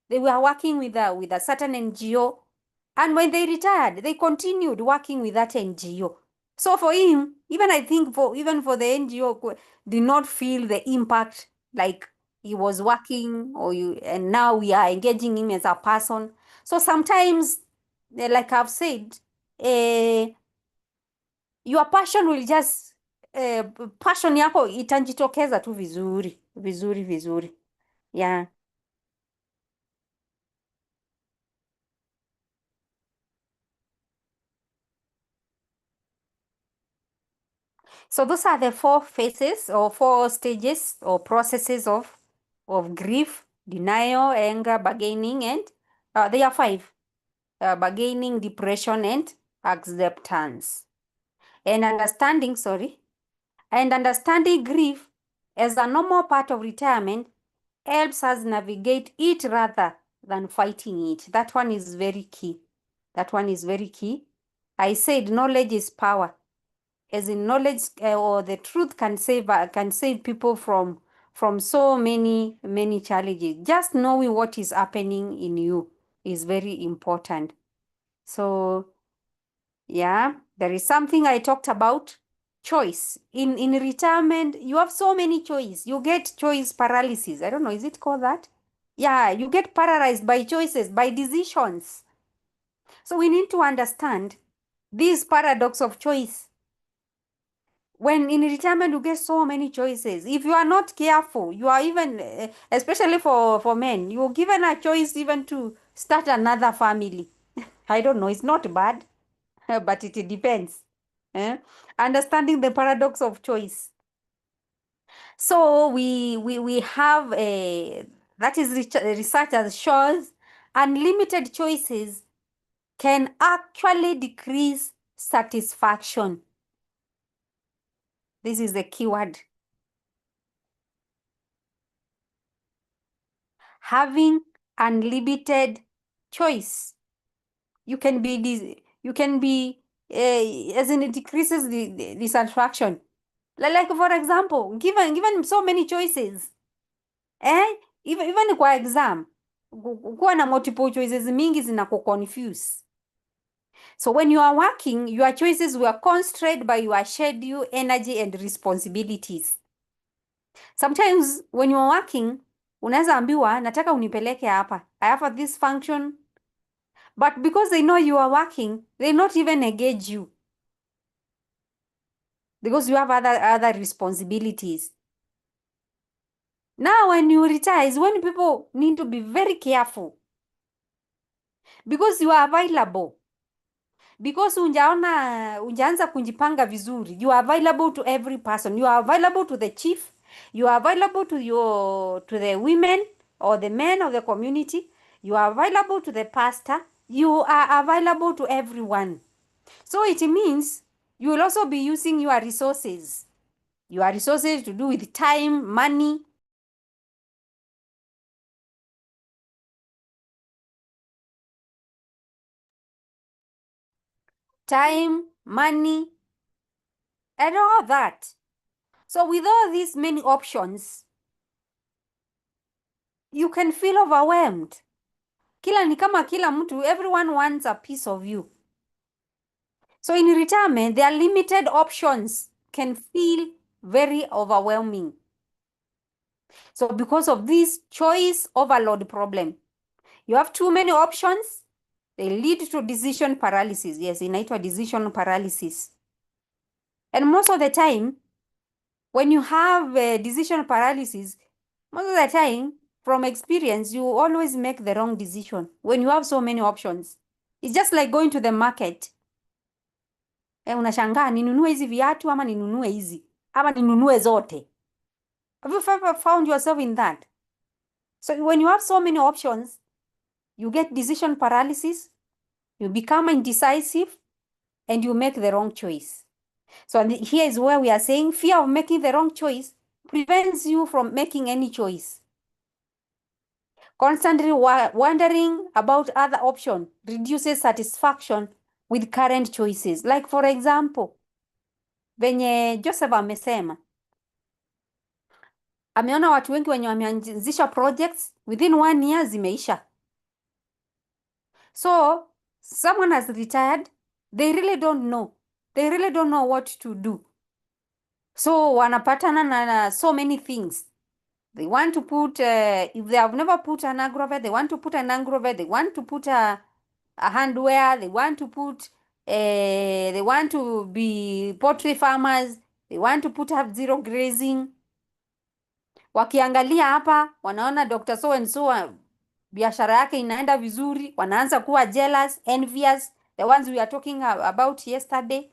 they were working with a certain NGO, and when they retired, they continued working with that NGO. So for him, even I think for the NGO, did not feel the impact, like he was working and now we are engaging him as a person. So sometimes, like I've said, your passion will just passion yako itajitokeza tu vizuri. Yeah. So those are the 4 phases or 4 stages or processes of grief: denial, anger, bargaining, and they are 5: bargaining, depression, and acceptance. And understanding And understanding grief as a normal part of retirement helps us navigate it rather than fighting it. That one is very key. That one is very key. I said knowledge is power. As in knowledge or the truth can save people from so many challenges. Just knowing what is happening in you is very important. So yeah, there is something I talked about, choice. In retirement, you have so many choice. You get choice paralysis. I don't know, is it called that? Yeah, you get paralyzed by choices, by decisions. So we need to understand this paradox of choice. When in retirement you get so many choices, if you are not careful, you are even, especially for men, you're given a choice even to start another family. I don't know, it's not bad, but it depends. Understanding the paradox of choice. So we have a, that is research that shows unlimited choices can actually decrease satisfaction. This is the keyword. Having unlimited choice, you can be as in it decreases the satisfaction. Like for example, given so many choices, even kwa exam kuwa na multiple choices mingi zinakuconfuse. So when you are working, your choices were constrained by your schedule, energy and responsibilities. Sometimes when you are working, unaweza ambiwa nataka unipeleke hapa, I have this function, but because they know you are working, they not even engage you because you have other responsibilities. Now when you retire is when people need to be very careful because you are available, because unjaanza kujipanga vizuri. You are available to every person. You are available to the chief, you are available to the women or the men of the community, you are available to the pastor, you are available to everyone. So it means you will also be using your resources to do with time, money. Time, money, and all that. So with all these many options, you can feel overwhelmed. Ni kama kila mtu, everyone wants a piece of you. So in retirement, their limited options can feel very overwhelming. So because of this choice overload problem, you have too many options, they lead to decision paralysis. Yes, inaitwa decision paralysis. And most of the time, when you have decision paralysis, most of the time, from experience, you always make the wrong decision when you have so many options. It's just like going to the market. Unashangaa ninunue hizi viatu ama ninunue hizi ama ninunue zote. Have you ever found yourself in that? So when you have so many options, you get decision paralysis, you become indecisive, and you make the wrong choice. So here is where we are saying fear of making the wrong choice prevents you from making any choice. Constantly wondering about other options reduces satisfaction with current choices. Like for example, venye Joseph amesema, ameona watu wengi wenye wameanzisha projects within 1 year zimeisha. So someone has retired, they really don't know what to do. So wanapatana na so many things. They want to put, if they have never put an agrovet, they want to put an agrovet, they want to put a handwear, they want to put, they want to be poultry farmers, they want to put have zero grazing. Wakiangalia hapa, wanaona Dr. So and so biashara yake inaenda vizuri, wanaanza kuwa jealous, envious, the ones we are talking about yesterday.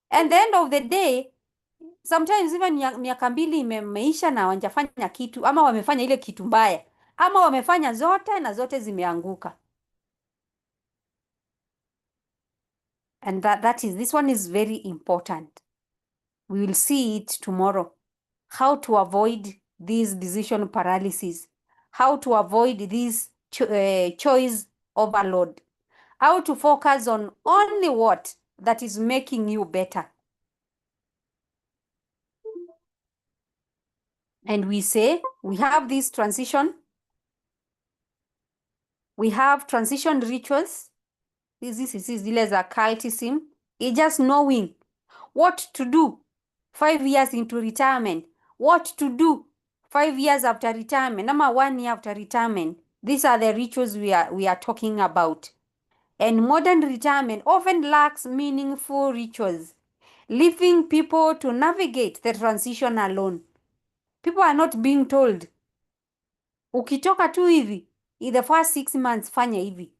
And the end of the day, sometimes even miaka 2 imeisha na wanjafanya kitu, ama wamefanya ile kitu mbaya, ama wamefanya zote na zote zimeanguka. And this one is very important. We will see it tomorrow. How to avoid this decision paralysis, how to avoid this choice overload, how to focus on only what that is making you better. And we say we have this transition. We have transition rituals. This is zile za cultism. It's just knowing what to do 5 years into retirement, what to do 5 years after retirement, ama 1 year after retirement. These are the rituals we are talking about. And modern retirement often lacks meaningful rituals, leaving people to navigate the transition alone. People are not being told, ukitoka tu hivi, in the first 6 months fanya hivi,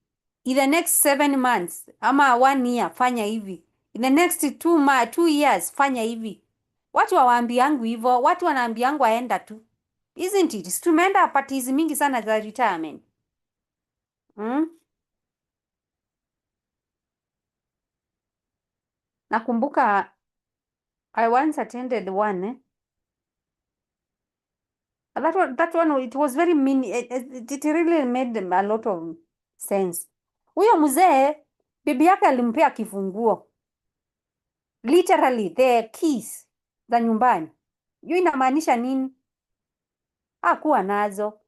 in the next 7 months ama 1 year fanya hivi, in the next 2 years fanya hivi. Watu hawaambiangu hivyo, watu wanaambiangu aenda tu. Isn't it? Tumeenda parties mingi sana za retirement. Nakumbuka I once attended one. That one, it was very it really made a lot of sense. Huyo mzee bibi yake alimpea kifunguo, literally the keys za nyumbani. Hiyo inamaanisha nini? Hakuwa nazo.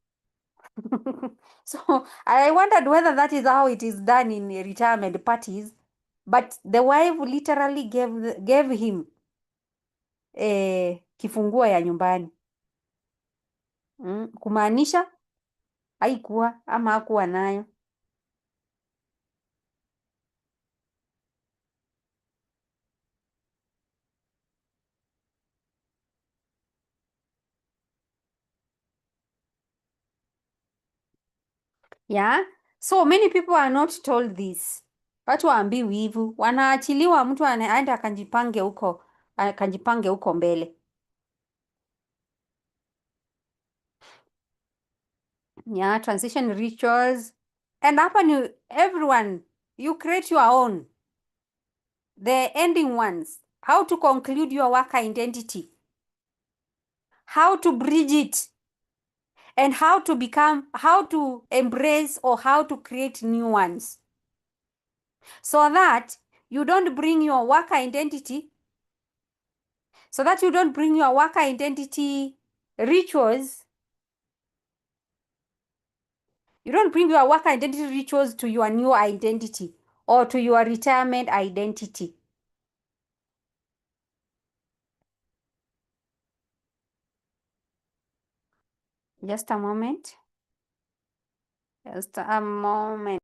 So I wondered whether that is how it is done in retirement parties, but the wife literally gave him kifunguo ya nyumbani. Kumaanisha haikuwa ama hakuwa nayo. Yeah, so many people are not told this. Watu waambiwi hivyo, wanaachiliwa, mtu anaenda akajipange huko mbele. Yeah, transition rituals. And hapa ni everyone, you create your own. The ending ones, how to conclude your work identity, how to bridge it, and how to embrace or how to create new ones. So that you don't bring your work identity rituals. You don't bring your work identity rituals to your new identity or to your retirement identity. Just a moment. Just a moment.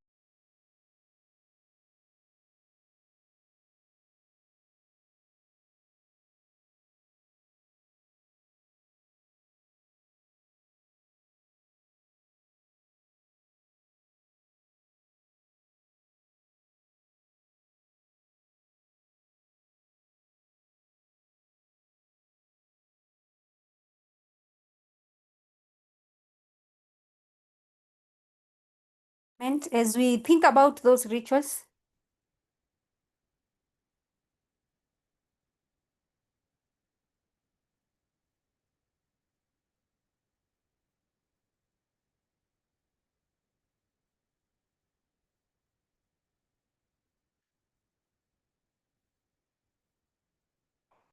As we think about those rituals,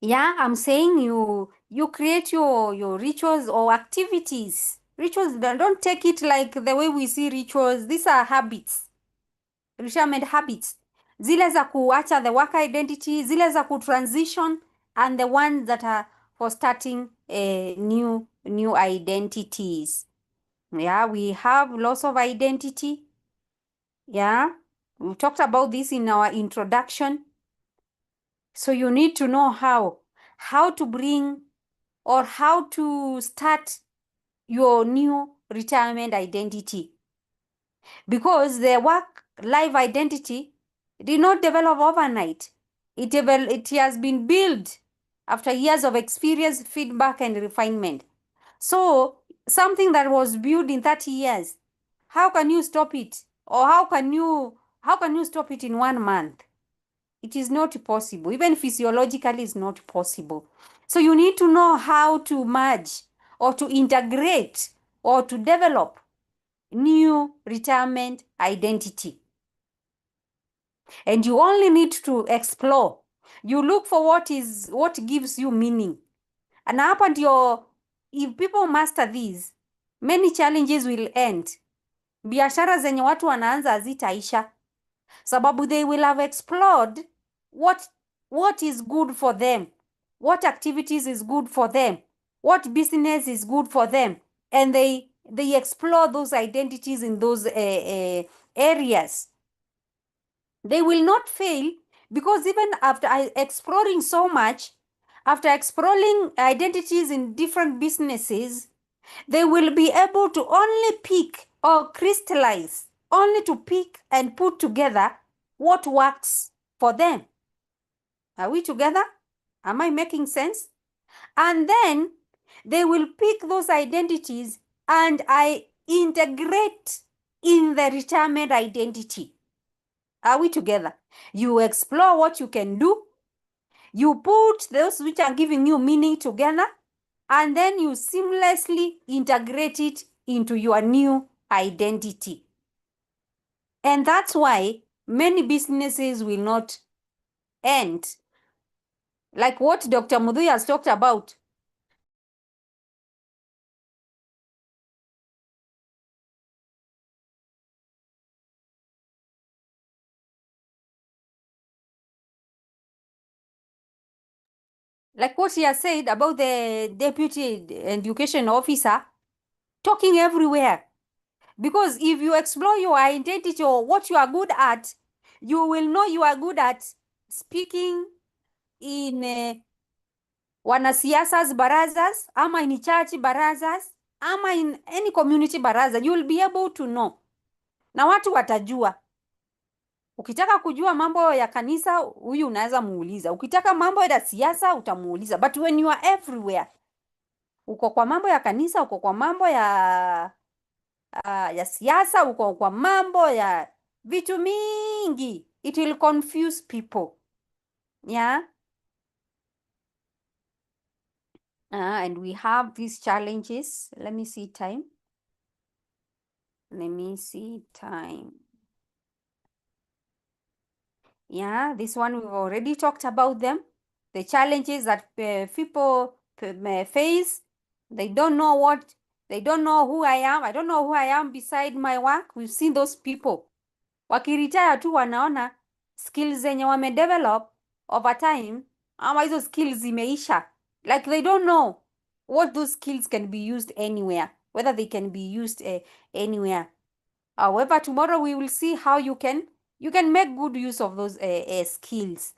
yeah, I'm saying you create your rituals or activities. Rituals, don't take it like the way we see rituals. These are habits, retirement habits. Zile za kuacha the work identity, zile za transition, and the ones that are for starting new identities. Yeah, we have loss of identity. Yeah, we talked about this in our introduction. So you need to know how to bring or how to start your new retirement identity, because the work life identity did not develop overnight. It has been built after years of experience, feedback, and refinement. So something that was built in 30 years, how can you stop it? Or how can you stop it in 1 month? It is not possible. Even physiologically, it's not possible. So you need to know how to merge or to integrate or to develop new retirement identity. And you only need to explore. You look for what gives you meaning. And hapa ndio, if people master these, many challenges will end. Biashara zenye watu wanaanza hazitaisha, sababu they will have explored what is good for them, what activities is good for them, what business is good for them, and they explore those identities in those areas. They will not fail, because even after exploring so much, after exploring identities in different businesses, they will be able to only pick or crystallize, only to pick and put together what works for them. Are we together? Am I making sense? And then they will pick those identities and I integrate in the retirement identity. Are we together? You explore what you can do. You put those which are giving you meaning together, and then you seamlessly integrate it into your new identity. And that's why many businesses will not end. Like what Dr. Mudhui has talked about. Like what he has said about the deputy education officer talking everywhere. Because if you explore your identity or what you are good at, you will know you are good at speaking in wanasiasa's barazas, ama in church barazas, ama in any community baraza. You will be able to know. Na watu watajua. Ukitaka kujua mambo ya kanisa, huyu unaweza muuliza. Ukitaka mambo ya siasa, utamuuliza. But when you are everywhere, uko kwa mambo ya kanisa, uko kwa mambo ya siasa, uko kwa mambo ya vitu mingi, it will confuse people. Yeah. And we have these challenges. Let me see time. Yeah, this one we've already talked about them. The challenges that people face. They don't know who I am. I don't know who I am beside my work. We've seen those people. Wakiretire tu wanaona skills zenye wamedevelop over time, ama hizo skills zimeisha. Like they don't know what those skills can be used anywhere, whether they can be used anywhere. However, tomorrow we will see how you can make good use of those skills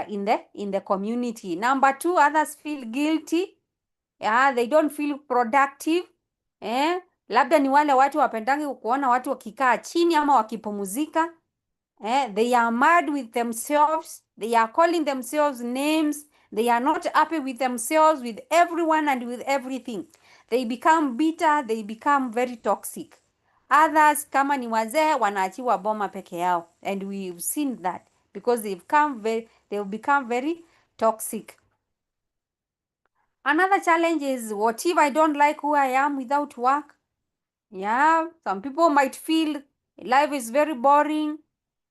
in the community. Number 2, others feel guilty. Yeah, they don't feel productive. Labda ni wale watu wapendangi kuona watu wakikaa chini ama wakipumzika. They are mad with themselves. They are calling themselves names. They are not happy with themselves, with everyone and with everything. They become bitter. They become very toxic. Others, kama ni wazee, wanaachiwa boma peke yao. And we've seen that because they've become very toxic. Another challenge is, what if I don't like who I am without work? Yeah, some people might feel life is very boring.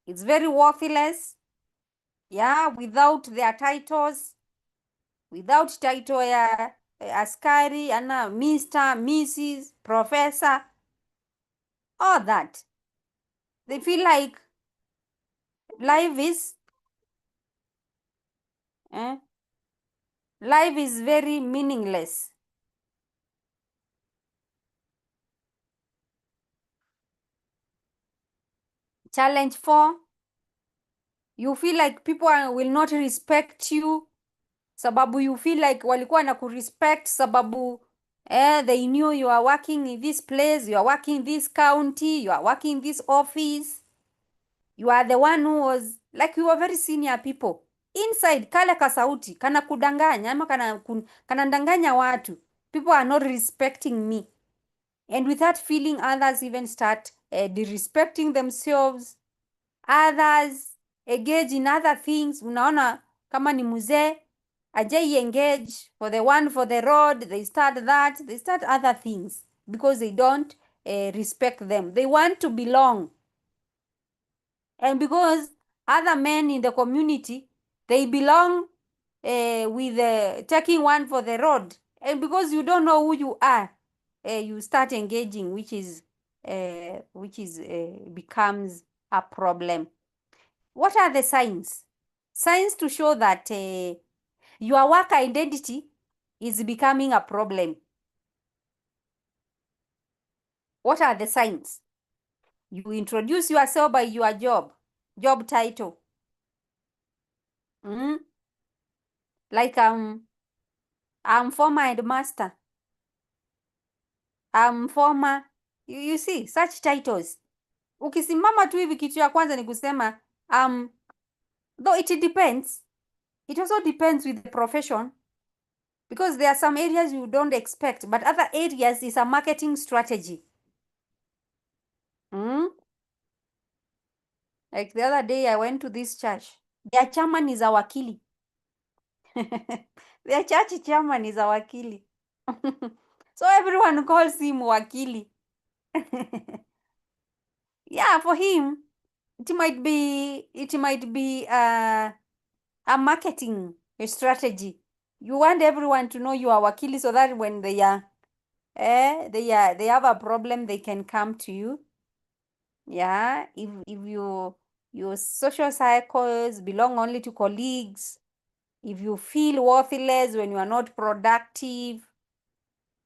It's very worthless. Yeah, without their titles. Without title ya askari, ana Mr., Mrs., Professor. All that. They feel like life is very meaningless. Challenge 4, you feel like people will not respect you, sababu you feel like walikuwa na kurespect sababu they knew you are working in this place, you are working in this county, you are working in this office. You are the one who was like, you are very senior people. Inside kale kasauti kana kudanganya ama kana ndanganya watu. People are not respecting me. And with that feeling, others even start disrespecting themselves. Others engage in other things. Unaona kama ni mzee ajai engage for the one for the road, they start other things because they don't respect them. They want to belong. And because other men in the community, they belong with taking one for the road. And because you don't know who you are, you start engaging, which is becomes a problem. What are the signs? Signs to show that your work identity is becoming a problem. What are the signs? You introduce yourself by your job title. Mm? Like I'm former headmaster. I'm former. You see such titles. Ukisimama tu hivi kitu ya kwanza ni kusema though it depends. It also depends with the profession because there are some areas you don't expect, but other areas is a marketing strategy. Like the other day I went to this church. Their chairman is a wakili. Their church chairman is a wakili. So everyone calls him wakili. Yeah, for him, it might be a marketing strategy. You want everyone to know you are wakili so that when they have a problem, they can come to you. Yeah, if your social cycles belong only to colleagues, if you feel worthless when you are not productive,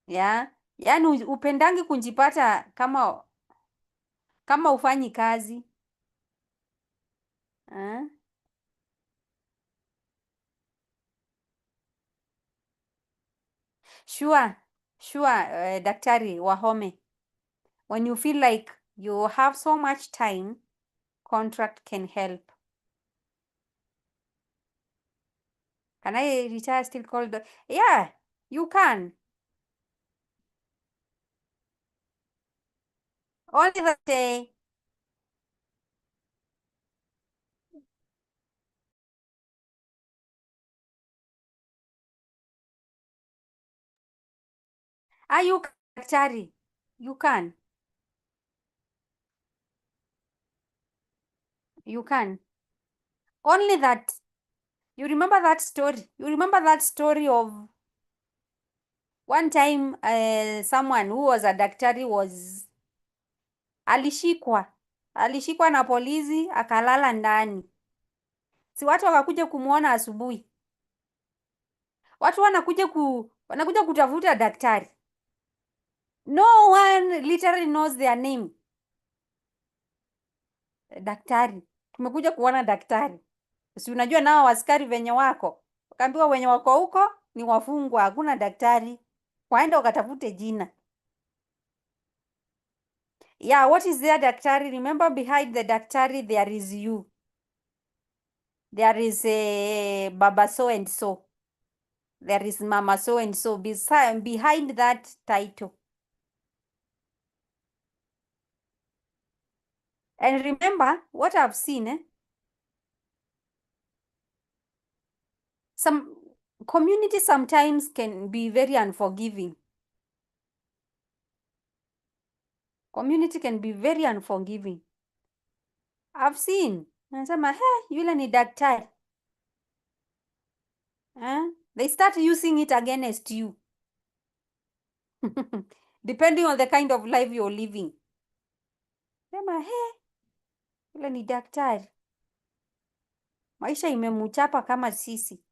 yeah, yani upendangi kunjipata kama ufanyi kazi. Sure, Daktari Wahome. When you feel like you have so much time, contract can help. Can I retire still called? Yeah, you can. Only that you can, Daktari. You can. You can. Only that. You remember that story? You remember that story of one time someone who was a daktari was alishikwa na polisi akalala ndani. Si watu wakakuja kumuona asubuhi. Watu wanakuja kutafuta daktari. No one literally knows their name. Daktari, tumekuja kuona daktari. Si unajua nao askari venye wako. Wakaambiwa wenye wako huko ni wafungwa, hakuna daktari. Waenda wakatafute jina. Yeah, what is there, daktari? Remember, behind the daktari there is you. There is a baba so and so. There is mama so and so behind that title. And remember what I've seen, some community sometimes can be very unforgiving. Community can be very unforgiving. I've seen. Nasema, yule ni daktari. They start using it against you. Depending on the kind of life you're living. Sema, yule ni daktari. Maisha imemuchapa kama sisi.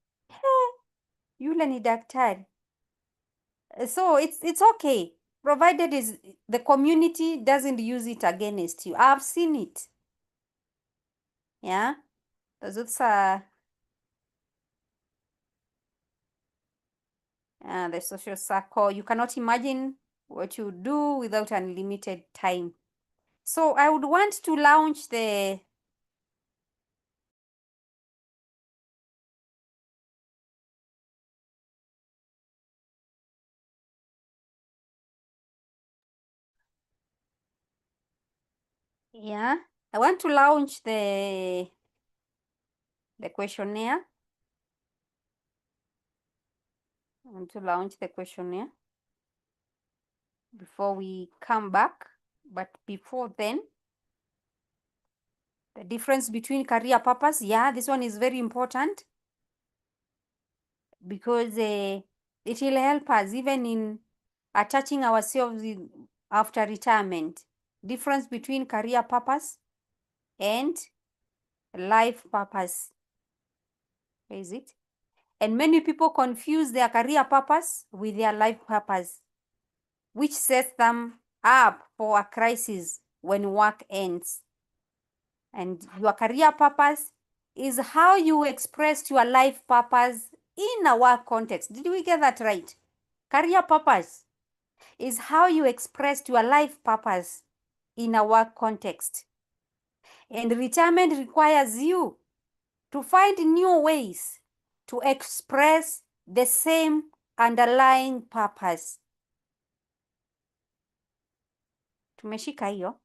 Yule ni daktari. So it's okay. Provided is the community doesn't use it against you. I've seen it. Yeah. Those are the social circle. You cannot imagine what you do without unlimited time. So I would want to launch the I want to launch the questionnaire. I want to launch the questionnaire before we come back. But before then, the difference between career purpose, yeah, this one is very important because it will help us even in attaching ourselves after retirement. Difference between career purpose and life purpose. Where is it? And many people confuse their career purpose with their life purpose, which sets them up for a crisis when work ends. And your career purpose is how you express your life purpose in a work context. Did we get that right? Career purpose is how you express your life purpose in a work context. And retirement requires you to find new ways to express the same underlying purpose. Tumeshika hiyo?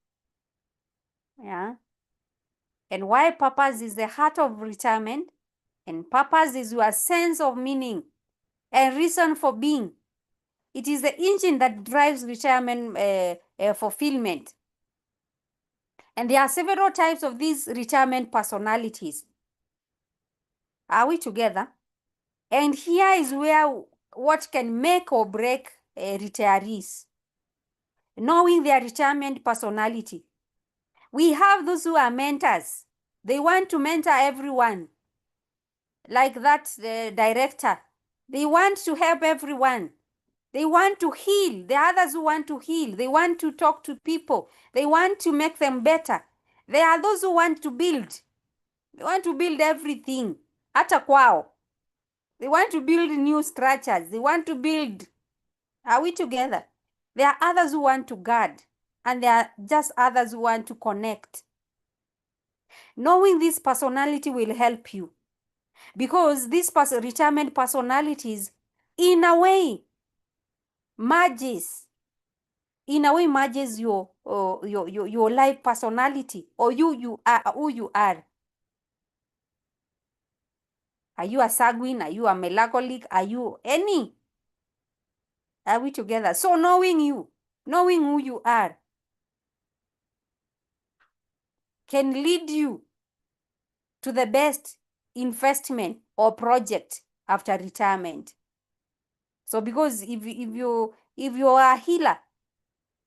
Yeah. And why purpose is the heart of retirement, and purpose is your sense of meaning and reason for being. It is the engine that drives retirement fulfillment. And there are several types of these retirement personalities. Are we together? And here is where what can make or break retirees. Knowing their retirement personality. We have those who are mentors. They want to mentor everyone. Like that director. They want to help everyone. They want to heal. The others who want to heal. They want to talk to people. They want to make them better. There are those who want to build. They want to build everything. Hata kwao. They want to build new structures. They want to build. Are we together? There are others who want to guard. And there are just others who want to connect. Knowing this personality will help you. Because these retirement personalities, in a way, merges your life personality, or you are who you are. Are you a sanguine? Are you a melancholic? Are you any? Are we together? So knowing who you are can lead you to the best investment or project after retirement. So because if you are a healer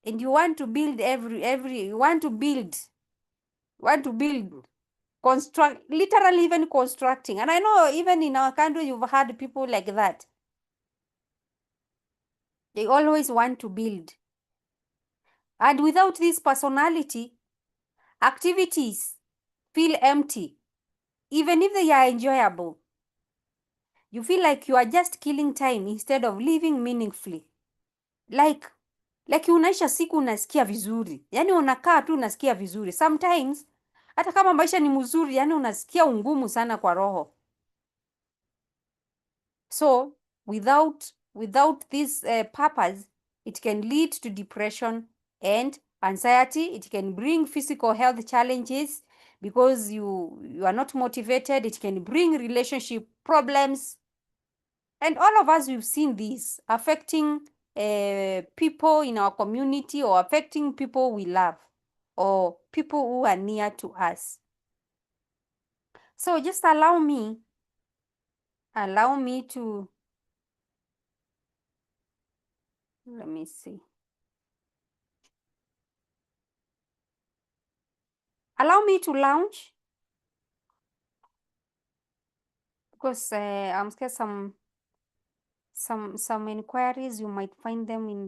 and you want to build you want to build, construct, literally even constructing. And I know even in our country, you've had people like that. They always want to build. And without this personality, activities feel empty, even if they are enjoyable. You feel like you are just killing time instead of living meaningfully. Like unaisha siku unasikia vizuri. Yani unakaa tu unasikia vizuri. Sometimes, hata kama maisha ni mzuri, yani unasikia ungumu sana kwa roho. So, without this purpose, it can lead to depression and anxiety. It can bring physical health challenges because you are not motivated. It can bring relationship problems. And all of us, we've seen this affecting people in our community, or affecting people we love, or people who are near to us. So just allow me to, let me see. Allow me to launch, because I'm scared some inquiries, you might find them in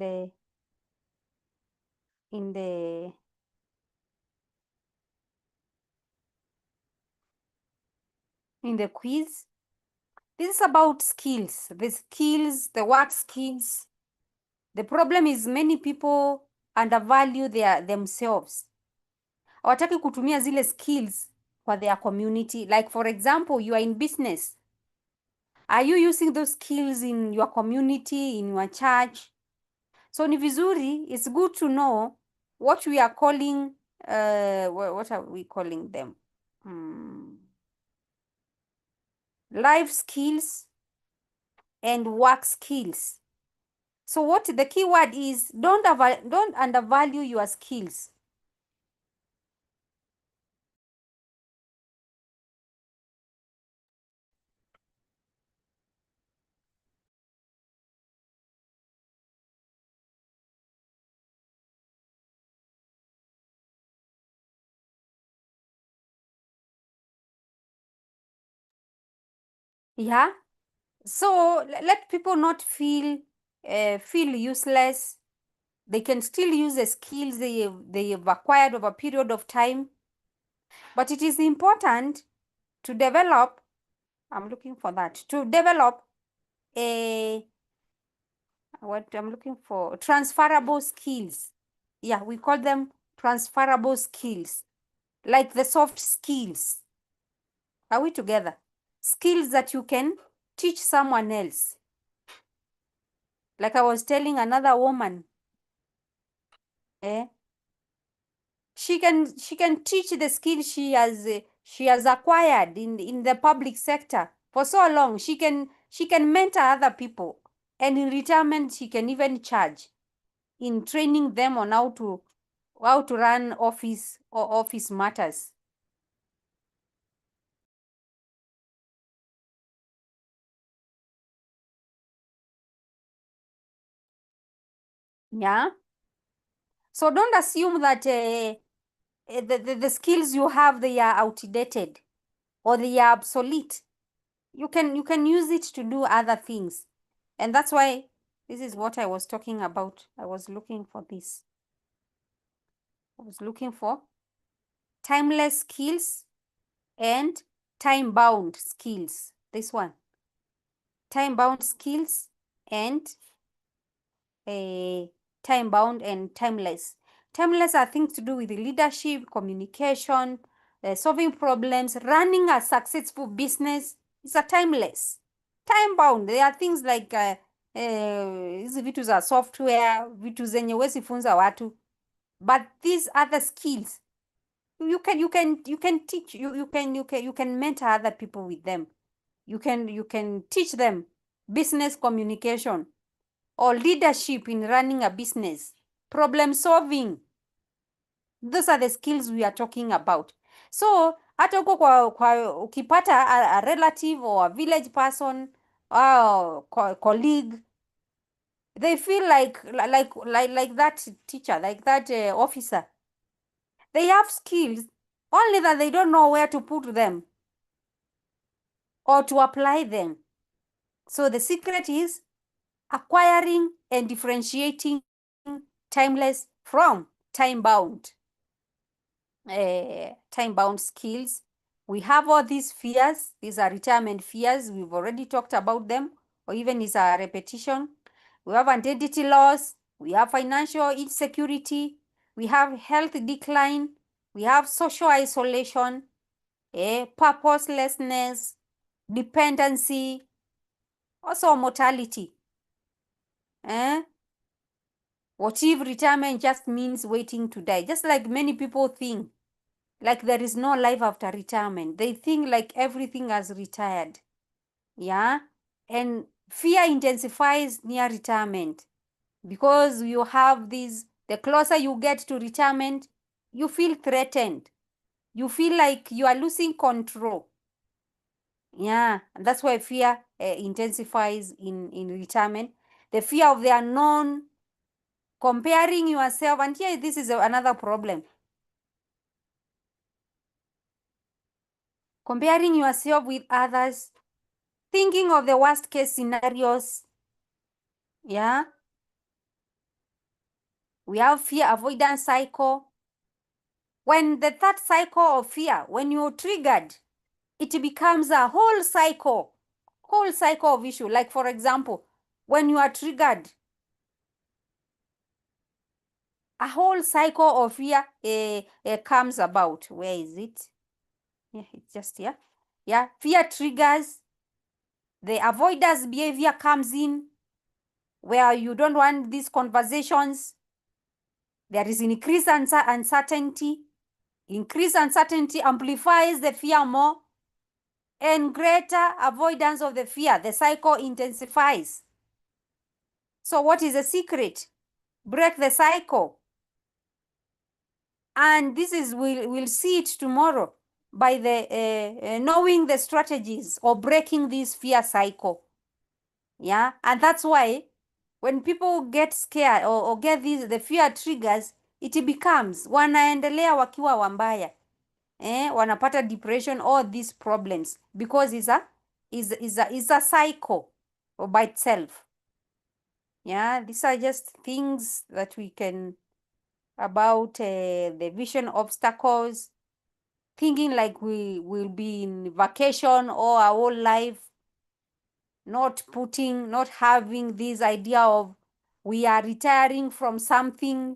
the quiz. This is about skills, the work skills. The problem is many people undervalue themselves. Hawataki kutumia zile skills for their community. Like for example, you are in business. Are you using those skills in your community, in your church? So ni vizuri, it's good to know what we are calling, what are we calling them? life skills, and work skills. So what the key word is, don't undervalue your skills. Yeah. So let people not feel useless. They can still use the skills they have acquired over a period of time. But it is important to develop, I'm looking for that, to develop a, what I'm looking for, transferable skills. Yeah, we call them transferable skills, like the soft skills. Are we together? Skills that you can teach someone else. Like I was telling another woman, eh? She can teach the skill she has acquired in the public sector for so long. She can mentor other people, and in retirement she can even charge in training them on how to run office or office matters. Yeah. So don't assume that the skills you have, they are outdated or they are obsolete. You can use it to do other things. And that's why this is what I was talking about. I was looking for this. I was looking for timeless skills and time bound skills. This one, time bound skills and a time bound and timeless. Timeless are things to do with leadership, communication, solving problems, running a successful business. It's a timeless. Time bound, there are things like hizi vitu za software, vitu zenye huwezi funza watu. But these other skills, you can teach, you can mentor other people with them. You can teach them business communication or leadership in running a business, problem solving. Those are the skills we are talking about. So hata huko kwa ukipata a relative or a village person or colleague, they feel like that teacher, like that officer. They have skills, only that they don't know where to put them or to apply them. So the secret is acquiring and differentiating timeless from time-bound. Time-bound skills. We have all these fears. These are retirement fears. We've already talked about them, or even is a repetition. We have identity loss. We have financial insecurity. We have health decline. We have social isolation, purposelessness, dependency, also mortality. What if retirement just means waiting to die? Just like many people think, like there is no life after retirement. They think like everything has retired. Yeah. And fear intensifies near retirement because you have these, the closer you get to retirement, you feel threatened. You feel like you are losing control. Yeah. And that's why fear intensifies in retirement. The fear of the unknown, comparing yourself. And here, this is another problem. Comparing yourself with others, thinking of the worst case scenarios. Yeah. We have fear avoidance cycle. When the third cycle of fear, when you're triggered, it becomes a whole cycle of issue. Like, for example, when you are triggered, a whole cycle of fear comes about. Where is it? Yeah, it's just here. Yeah, fear triggers. The avoidance behavior comes in, where you don't want these conversations. There is increased uncertainty. Increased uncertainty amplifies the fear more. and greater avoidance of the fear. The cycle intensifies. So what is the secret? Break the cycle. And this is, we'll see it tomorrow by the knowing the strategies of breaking this fear cycle. Yeah, and that's why when people get scared or get the fear triggers, it becomes wanaendelea wakiwa wambaya, wanapata depression, all these problems, because is a cycle by itself. Yeah, these are just things that we can about the vision obstacles, thinking like we will be in vacation all our whole life, not having this idea of we are retiring from something.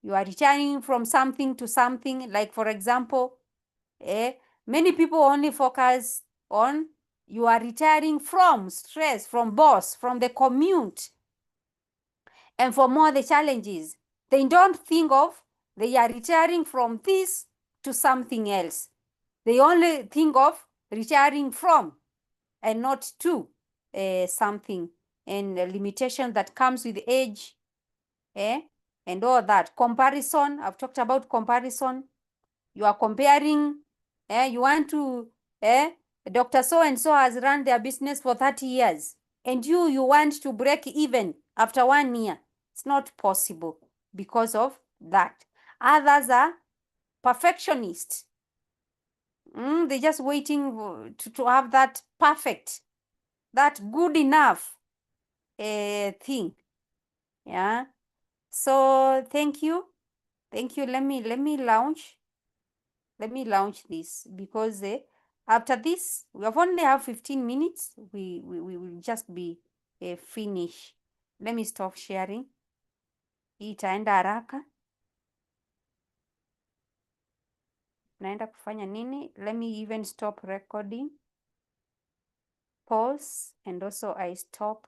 You are retiring from something to something. Like, for example, many people only focus on you are retiring from stress, from boss, from the commute, and from all the challenges. They don't think of they are retiring from this to something else. They only think of retiring from and not to something, and the limitation that comes with age, and all that. Comparison, I've talked about comparison. You are comparing, you want to, Dr. So-and-so has run their business for 30 years, and you want to break even after 1 year. It's not possible because of that. Others are perfectionists. They're just waiting to have that perfect, that good enough thing. Yeah. So thank you. Let me launch. Let me launch this, because after this we have only have 15 minutes. We will just be finish. Let me stop sharing. Hii itaenda haraka. Naenda kufanya nini? Let me even stop recording. Pause, and also I stop